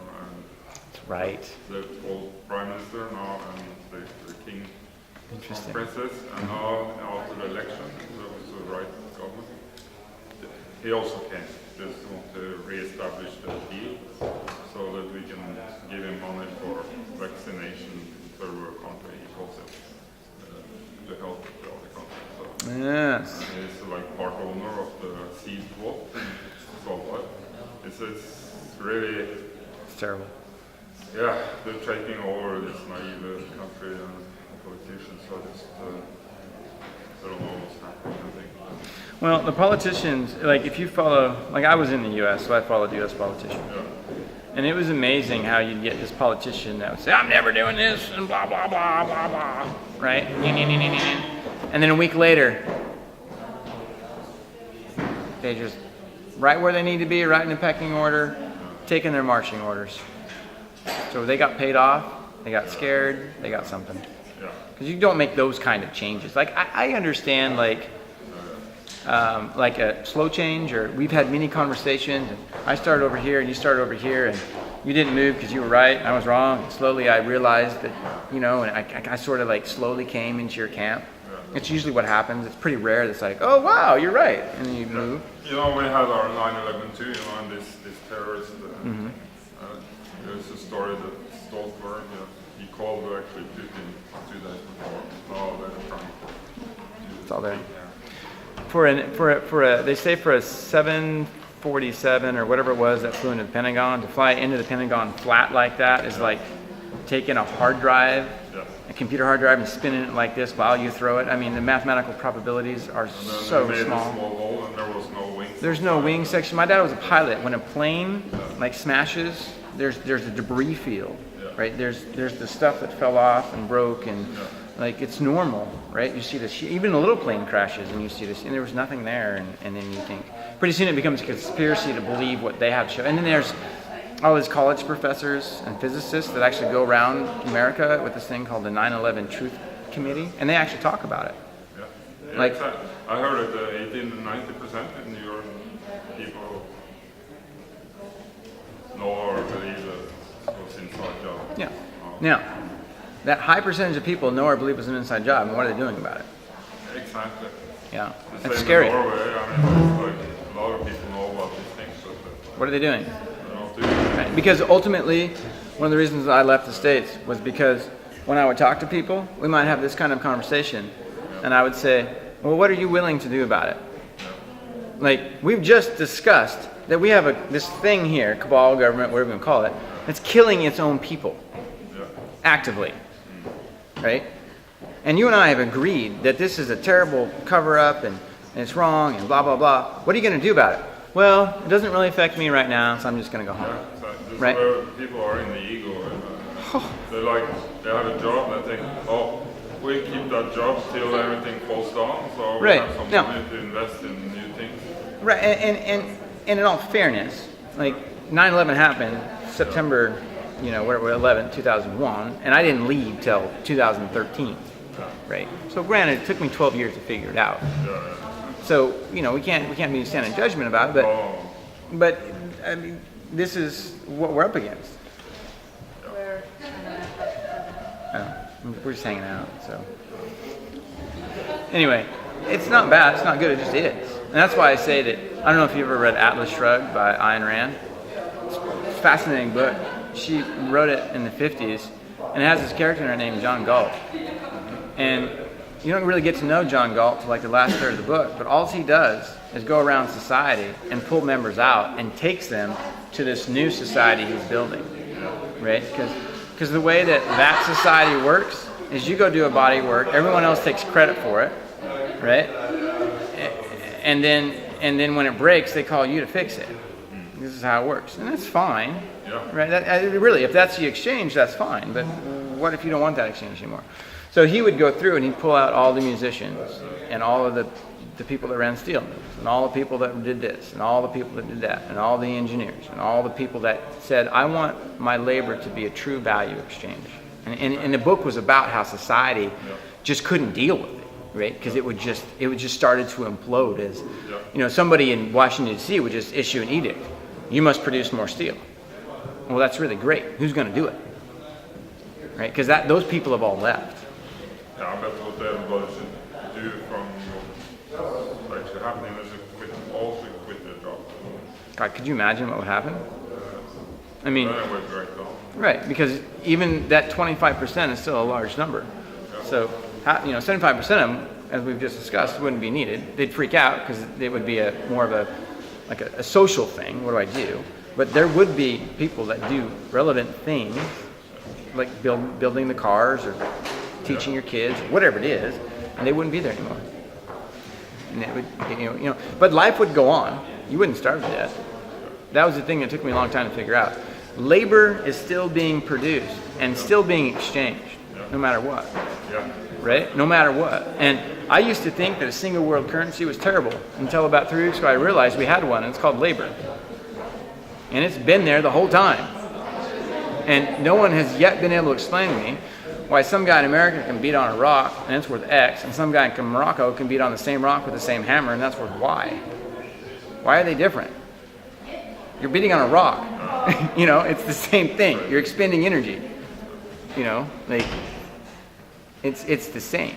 Right. the old prime minister now and the king Interesting. princess, and now after the election, so it's the right government. He also came, just want to re-establish the deal so that we can give him money for vaccination in third world country. He calls it the health of the other country. So Yes. he's like part owner of the seed plot in Svalbard. It's really. It's terrible. Yeah, they're taking over this naive country and politicians are just, I don't know what's happening, I think. Well, the politicians, like if you follow, like I was in the U.S., so I followed U.S. politicians. Yeah. And it was amazing how you'd get this politician that would say, I'm never doing this, and blah, blah, blah, blah, blah, right? And then a week later, they just, right where they need to be, right in the pecking order, taking their marching orders. So they got paid off, they got scared, they got something. Yeah. Because you don't make those kind of changes. Like I understand like a slow change, or we've had many conversations, and I started over here and you started over here, and you didn't move because you were right, I was wrong. And slowly I realized that, you know, and I sort of like slowly came into your camp. It's usually what happens. It's pretty rare that's like, oh wow, you're right, and then you move. You know, we had our 9/11 too, you know, and this terrorist. There's a story that Stoltenberg, he called actually Putin 2 days before. Now they're trying to. It's all there. They say for a 747 or whatever it was that flew into the Pentagon, to fly into the Pentagon flat like that is like taking a hard drive, a computer hard drive, and spinning it like this while you throw it. I mean, the mathematical probabilities are so they made small. A small hole and there was no wings. There's no wing section. My dad was a pilot. When a plane like smashes, there's a debris field, right? There's the stuff that fell off and broke, and like it's normal, right? You see this, even a little plane crashes and you see this, and there was nothing there, and then you think, pretty soon it becomes a conspiracy to believe what they have shown. And then there's all these college professors and physicists that actually go around America with this thing called the 9/11 Truth Committee, and they actually talk about it. Yeah, Like, exactly. I heard that 80 to 90% in New York people know or believe that it was inside job. Yeah. Now, that high percentage of people know or believe it's an inside job, and what are they doing about it? Exactly. Yeah, The that's same scary. in Norway, I mean, it's like a lot of people know about these things, but What are they doing? they're not doing it. Right? Because ultimately, one of the reasons I left the States was because when I would talk to people, we might have this kind of conversation, and I would say, well, what are you willing to do about it? Like, we've just discussed that we have this thing here, cabal, government, whatever you want to call it, that's killing its own people, actively, right? And you and I have agreed that this is a terrible cover-up, and it's wrong, and blah, blah, blah. What are you going to do about it? Well, it doesn't really affect me right now, so I'm just going to go home. So this Right. is where people are in the ego. And, they have a job and they think, oh, we keep that job till everything falls down, so we Right. have some No. money to invest in new things. Right, and in all fairness, like 9/11 happened September, we're 11th, 2001, and I didn't leave till 2013, right? So granted, it took me 12 years to figure it out. So we can't be standing judgment about it, but I mean, this is what we're up against. We're just hanging out, so. Anyway, it's not bad, it's not good, it just is. And that's why I say that, I don't know if you ever read Atlas Shrugged by Ayn Rand. It's a fascinating book. She wrote it in the 50s, and it has this character in it named John Galt. And you don't really get to know John Galt till like the last third of the book, but all he does is go around society and pull members out and takes them to this new society he's building, right? Because the way that society works is you go do a body work, everyone else takes credit for it, right? And then when it breaks, they call you to fix it. This is how it works, and that's fine, right? Really, if that's the exchange, that's fine. But what if you don't want that exchange anymore? So he would go through and he'd pull out all the musicians and all of the people that ran steel mills and all the people that did this and all the people that did that and all the engineers and all the people that said, I want my labor to be a true value exchange. And the book was about how society just couldn't deal with it, right? Because it would just started to implode as, somebody in Washington D.C. would just issue an edict. You must produce more steel. Well, that's really great. Who's going to do it? Right? Because those people have all left. Yeah, I bet what everybody should do from what's actually happening is all should quit their job. God, could you imagine what would happen? I mean, Then it would break down. right, because even that 25% is still a large number. So, 75% of them, as we've just discussed, wouldn't be needed. They'd freak out because it would be more of a social thing. What do I do? But there would be people that do relevant things, like building the cars or teaching your kids, whatever it is, and they wouldn't be there anymore. And it would, but life would go on. You wouldn't starve to death. That was the thing that took me a long time to figure out. Labor is still being produced and still being exchanged, no matter what. Right? No matter what. And I used to think that a single world currency was terrible until about 3 weeks ago I realized we had one, and it's called labor. And it's been there the whole time. And no one has yet been able to explain to me why some guy in America can beat on a rock and it's worth X, and some guy in Morocco can beat on the same rock with the same hammer and that's worth Y. Why are they different? You're beating on a rock. It's the same thing. You're expending energy. It's the same.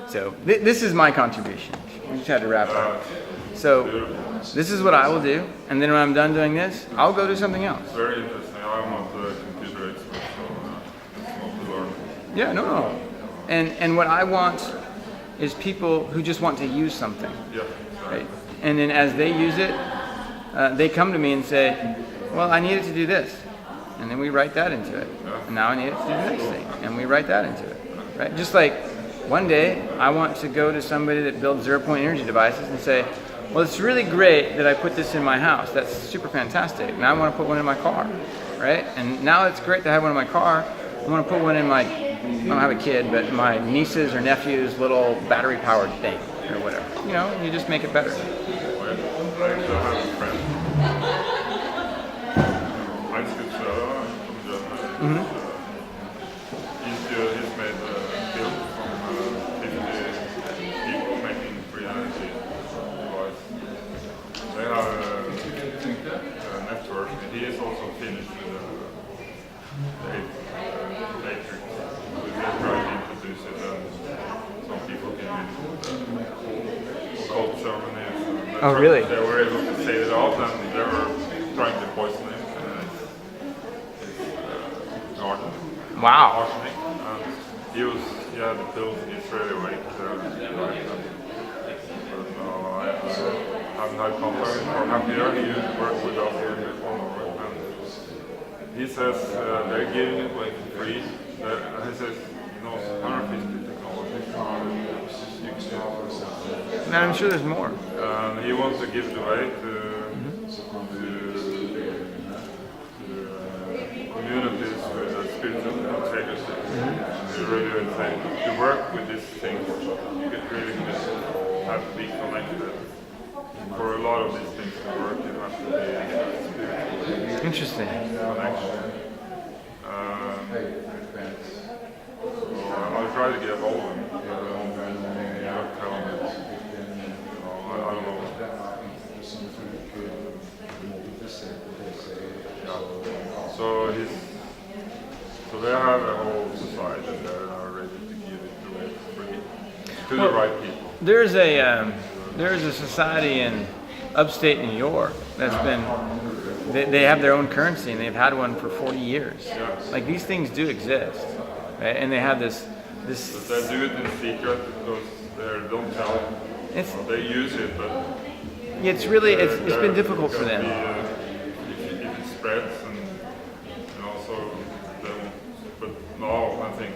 So this is my contribution. We just had to wrap up. So this is what I will do, and then when I'm done doing this, I'll go do something else. Very interesting. I'm not a computer expert, so it's not to learn. Yeah, no. And what I want is people who just want to use something. Yeah. Right? And then as they use it, they come to me and say, well, I need it to do this. And then we write that into it. And now I need it to do the next thing. And we write that into it. Right? Just like one day, I want to go to somebody that builds zero-point energy devices and say, well, it's really great that I put this in my house. That's super fantastic. Now I want to put one in my car. Right? And now it's great to have one in my car. I want to put one in my, I don't have a kid, but my niece's or nephew's little battery-powered thing or whatever. You just make it better. I actually have a friend. From Germany. He's made a build from 50 people making free energy device. They have a network. He is also finished with the matrix. They're trying to introduce it, and some people came in with occult ceremonies. Oh, really? They were able to save it out, and they were trying to poison him. Garden. Wow. Arsenic. And he had the pills he's really awake. But I haven't had contact with him for half a year. He worked with us here before. And he says they're giving it away for free. He says, 150 technologies. And I'm sure there's more. And he wants to give it away to communities with a spiritual integrity. You really would say, to work with these things, you get really have to be connected. For a lot of these things to work, you have to be spiritual Interesting. connection. I'll try to get hold of him. You have to tell me. I don't know. Yeah. So they have a whole society and they're ready to give it away free to the right people. There's a society in upstate New York that's been, they have their own currency and they've had one for 40 years. Like these things do exist, right? And they have this. But they do it in secret because they don't tell. They use it, but it's really it's been difficult for them. If it spreads and also they won't. But now I think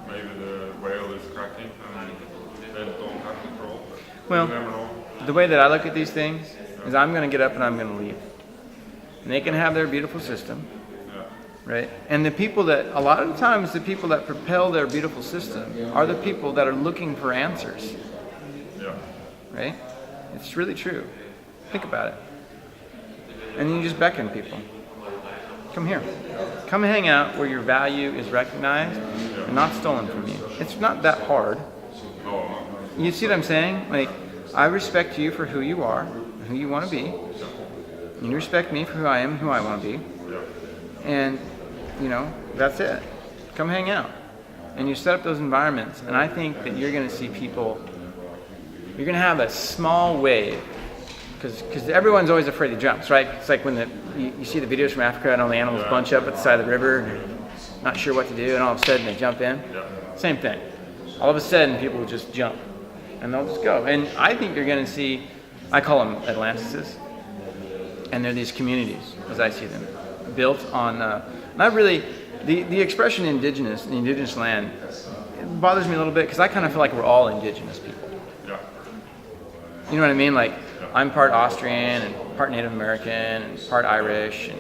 maybe the whale is cracking and they don't have control. Well, you never know. The way that I look at these things is I'm going to get up and I'm going to leave. And they can have their beautiful system, right? And the people that, a lot of the times, the people that propel their beautiful system are the people that are looking for answers. Yeah. Right? It's really true. Think about it. And then you just beckon people. Come here. Come hang out where your value is recognized and not stolen from you. It's not that hard. You see what I'm saying? Like, I respect you for who you are, who you want to be. You respect me for who I am, who I want to be. And, you know, that's it. Come hang out. And you set up those environments. And I think that you're going to see people, you're going to have a small wave. Because everyone's always afraid of jumps, right? It's like when you see the videos from Africa and all the animals bunch up at the side of the river and they're not sure what to do, and all of a sudden they jump in. Same thing. All of a sudden people will just jump and they'll just go. And I think you're going to see, I call them Atlantises, and they're these communities, as I see them, built on, not really, the expression indigenous, the indigenous land, it bothers me a little bit because I kind of feel like we're all indigenous people. You know what I mean? Like, I'm part Austrian and part Native American and part Irish and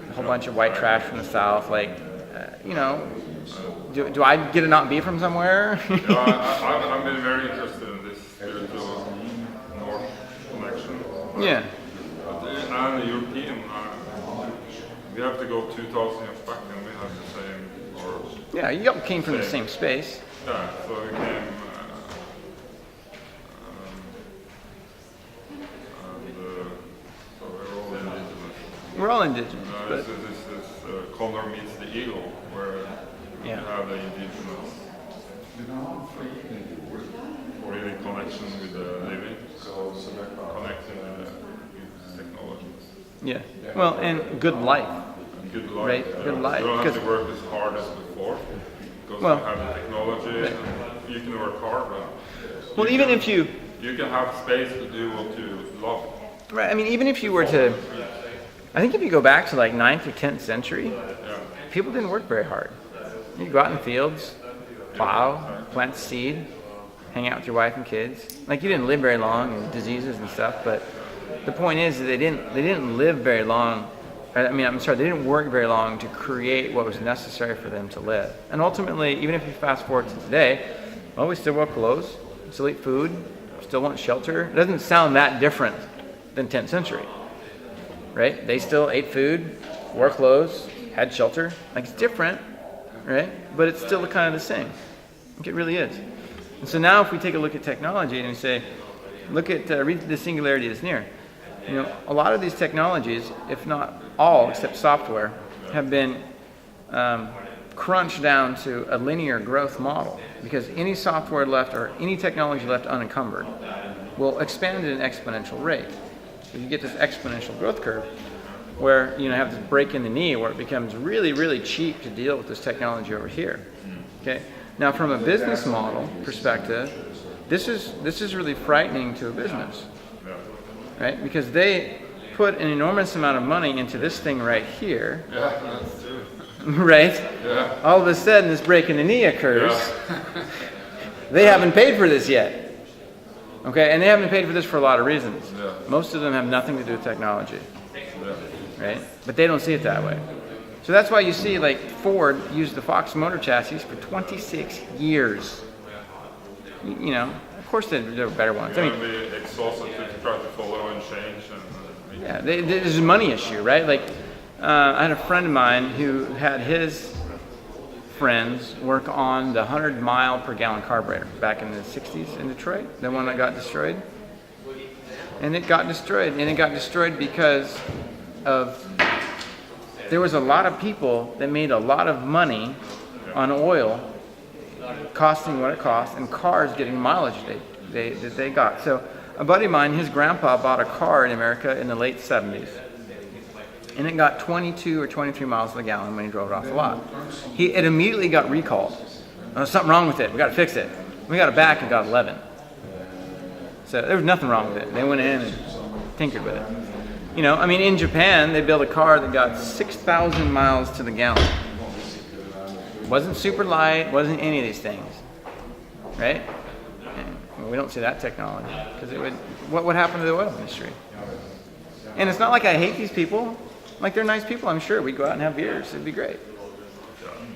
a whole bunch of white trash from the South. Like, you know, do I get to not be from somewhere? I've been very interested in this spiritual North connection. Yeah. And the European, we have to go 2,000 years back and we have the same. Or yeah, you all came from the same space. Yeah, so we came. We're all indigenous. This is Condor meets the eagle, where you have the indigenous really connection with the living, connecting with technologies. Yeah. Well, and good life. Good life. Right? Good life. You don't have to work as hard as before, because you have the technology. Right. And you can work hard, but well, even if you can have space to do what you love. Right. I mean, even if you were to, I think if you go back to like 9th or 10th century, people didn't work very hard. You go out in the fields, plow, plant seed, hang out with your wife and kids. Like, you didn't live very long, and diseases and stuff. But the point is that they didn't live very long. I mean, I'm sorry, they didn't work very long to create what was necessary for them to live. And ultimately, even if you fast forward to today, well, we still wear clothes, still eat food, still want shelter. It doesn't sound that different than 10th century, right? They still ate food, wore clothes, had shelter. Like, it's different, right? But it's still kind of the same. Like, it really is. And so now if we take a look at technology and we say, look at, read the singularity is near. You know, a lot of these technologies, if not all except software, have been crunched down to a linear growth model, because any software left or any technology left unencumbered will expand at an exponential rate. So you get this exponential growth curve where you have this break in the knee where it becomes really, really cheap to deal with this technology over here. Okay. Now, from a business model perspective, this is really frightening to a business, right? Because they put an enormous amount of money into this thing right here. Yeah, that's true. Right? Yeah. All of a sudden, this break in the knee occurs. Yeah. They haven't paid for this yet. Okay, and they haven't paid for this for a lot of reasons. Yeah. Most of them have nothing to do with technology. Yeah. Right? But they don't see it that way. So that's why you see like Ford used the Fox motor chassis for 26 years. You know, of course there were better ones. I mean, be exhausted to try to follow and change. And, yeah, there's a money issue, right? Like, I had a friend of mine who had his friends work on the 100-mile-per-gallon carburetor back in the 60s in Detroit, the one that got destroyed. And it got destroyed, and it got destroyed because of, there was a lot of people that made a lot of money on oil costing what it cost, and cars getting mileage that they got. So a buddy of mine, his grandpa bought a car in America in the late 70s. And it got 22 or 23 miles to the gallon when he drove it off the lot. It immediately got recalled. There's something wrong with it. We got to fix it. We got it back and got 11. So there was nothing wrong with it. They went in and tinkered with it. You know, I mean, in Japan, they built a car that got 6,000 miles to the gallon. Wasn't super light, wasn't any of these things, right? And we don't see that technology because what would happen to the oil industry? And it's not like I hate these people. Like, they're nice people, I'm sure. We'd go out and have beers. It'd be great.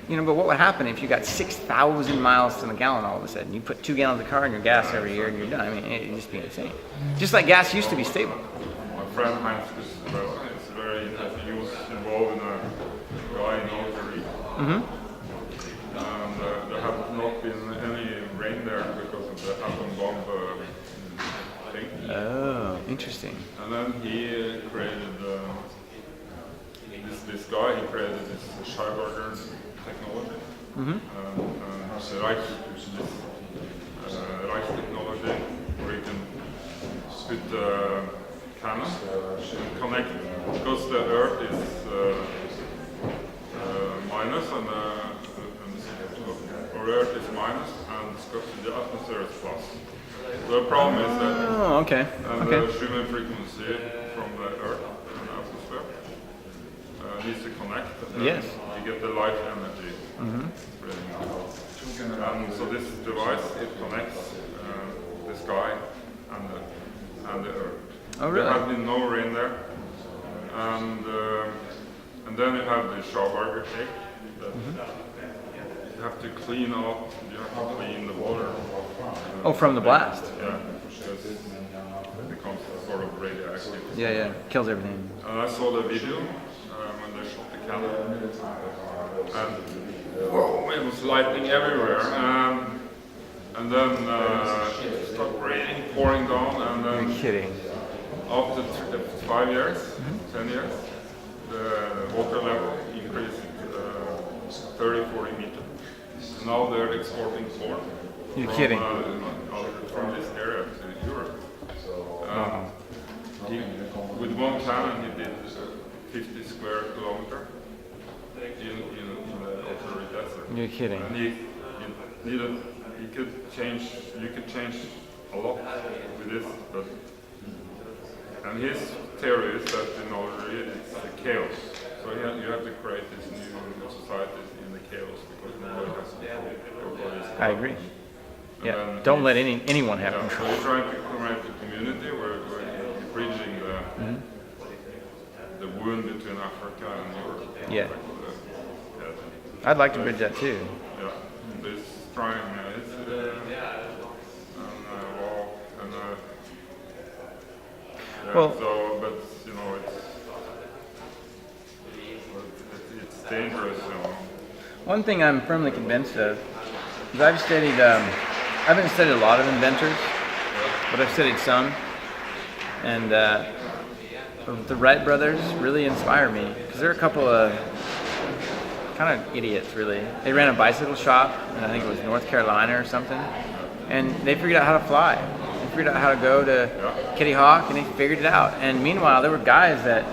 You know, but what would happen if you got 6,000 miles to the gallon all of a sudden? You put 2 gallons of car in your gas every year and you're done. I mean, it'd just be insane. Just like gas used to be stable. my friend Heinz is very he was involved in a guy in Norway. And there have not been any rain there because of the atom bomb thing. Oh, interesting. And then he created this guy. He created this Scheiberger technology. The Reich technology, where you can put the cannon and connect, because the Earth is minus and or Earth is minus and the atmosphere is plus. The problem is that the Schumann frequency from the Earth and the atmosphere needs to connect, and then you get the light energy. And so this device, it connects the sky and the Earth. Oh, really? There has been no rain there, and then you have the Schauberger cake. You have to clean up. You have to clean the water. From the blast. Yeah, because it becomes sort of radioactive. Yeah, kills everything. And I saw the video when they shot the cannon, and it was lightning everywhere. And then it started raining, pouring down, and then You're kidding. after 5 years, 10 years, the water level increased 30-40 meters. Now they're exporting corn. You're kidding. From this area to Europe. With one cannon, he did 50 square kilometer in the Auxiliary desert. You're kidding. And you could change a lot with this, but and his theory is that in order it's a chaos. So you have to create this new society in the chaos because nobody has control. I agree. Yeah, don't let anyone have control. So you're trying to create a community where you're bridging the wound between Africa and Europe. Yeah. I'd like to bridge that too. Yeah, this trying, well, so, but you know, it's dangerous, you know. One thing I'm firmly convinced of is I haven't studied a lot of inventors, but I've studied some, and the Wright brothers really inspire me because they're a couple of kind of idiots, really. They ran a bicycle shop, and I think it was North Carolina or something, and they figured out how to fly. They figured out how to go to Kitty Hawk, and they figured it out. And meanwhile, there were guys that,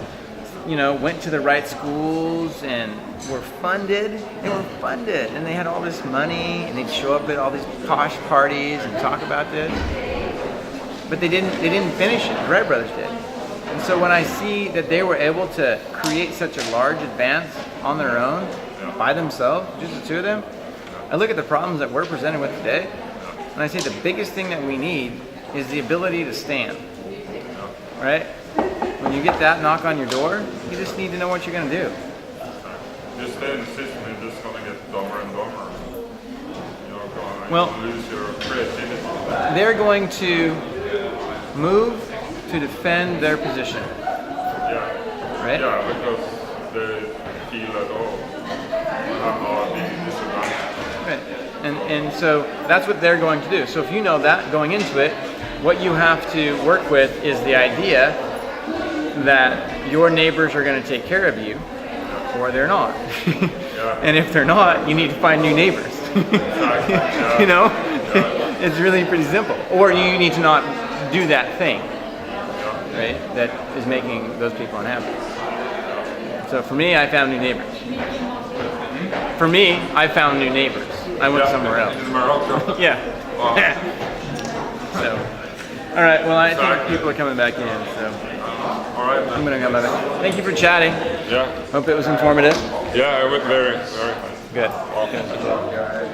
went to the right schools and were funded. They were funded, and they had all this money, and they'd show up at all these posh parties and talk about this. But they didn't finish it. The Wright brothers did. And so when I see that they were able to create such a large advance on their own, by themselves, just the two of them, I look at the problems that we're presented with today, and I say the biggest thing that we need is the ability to stand. Right? When you get that knock on your door, you just need to know what you're going to do. you stay in the system, you're just gonna get dumber and dumber. You're gonna Well, lose your creativity. They're going to move to defend their position, Yeah. right? Yeah, because they feel that, oh, I'm not being disadvantaged. Right. And so that's what they're going to do. So if you know that going into it, what you have to work with is the idea that your neighbors are going to take care of you, or they're not. And if they're not, you need to find new neighbors. You know, it's really pretty simple. Or you need to not do that thing, right? That is making those people unhappy. So for me, I found new neighbors. For me, I found new neighbors. I went somewhere else. In Morocco. Yeah. So, all right. Well, I think people are coming back in, so All right. I'm gonna come back. Thank you for chatting. Yeah. Hope it was informative. Yeah, it was very, very nice. Good. Awesome.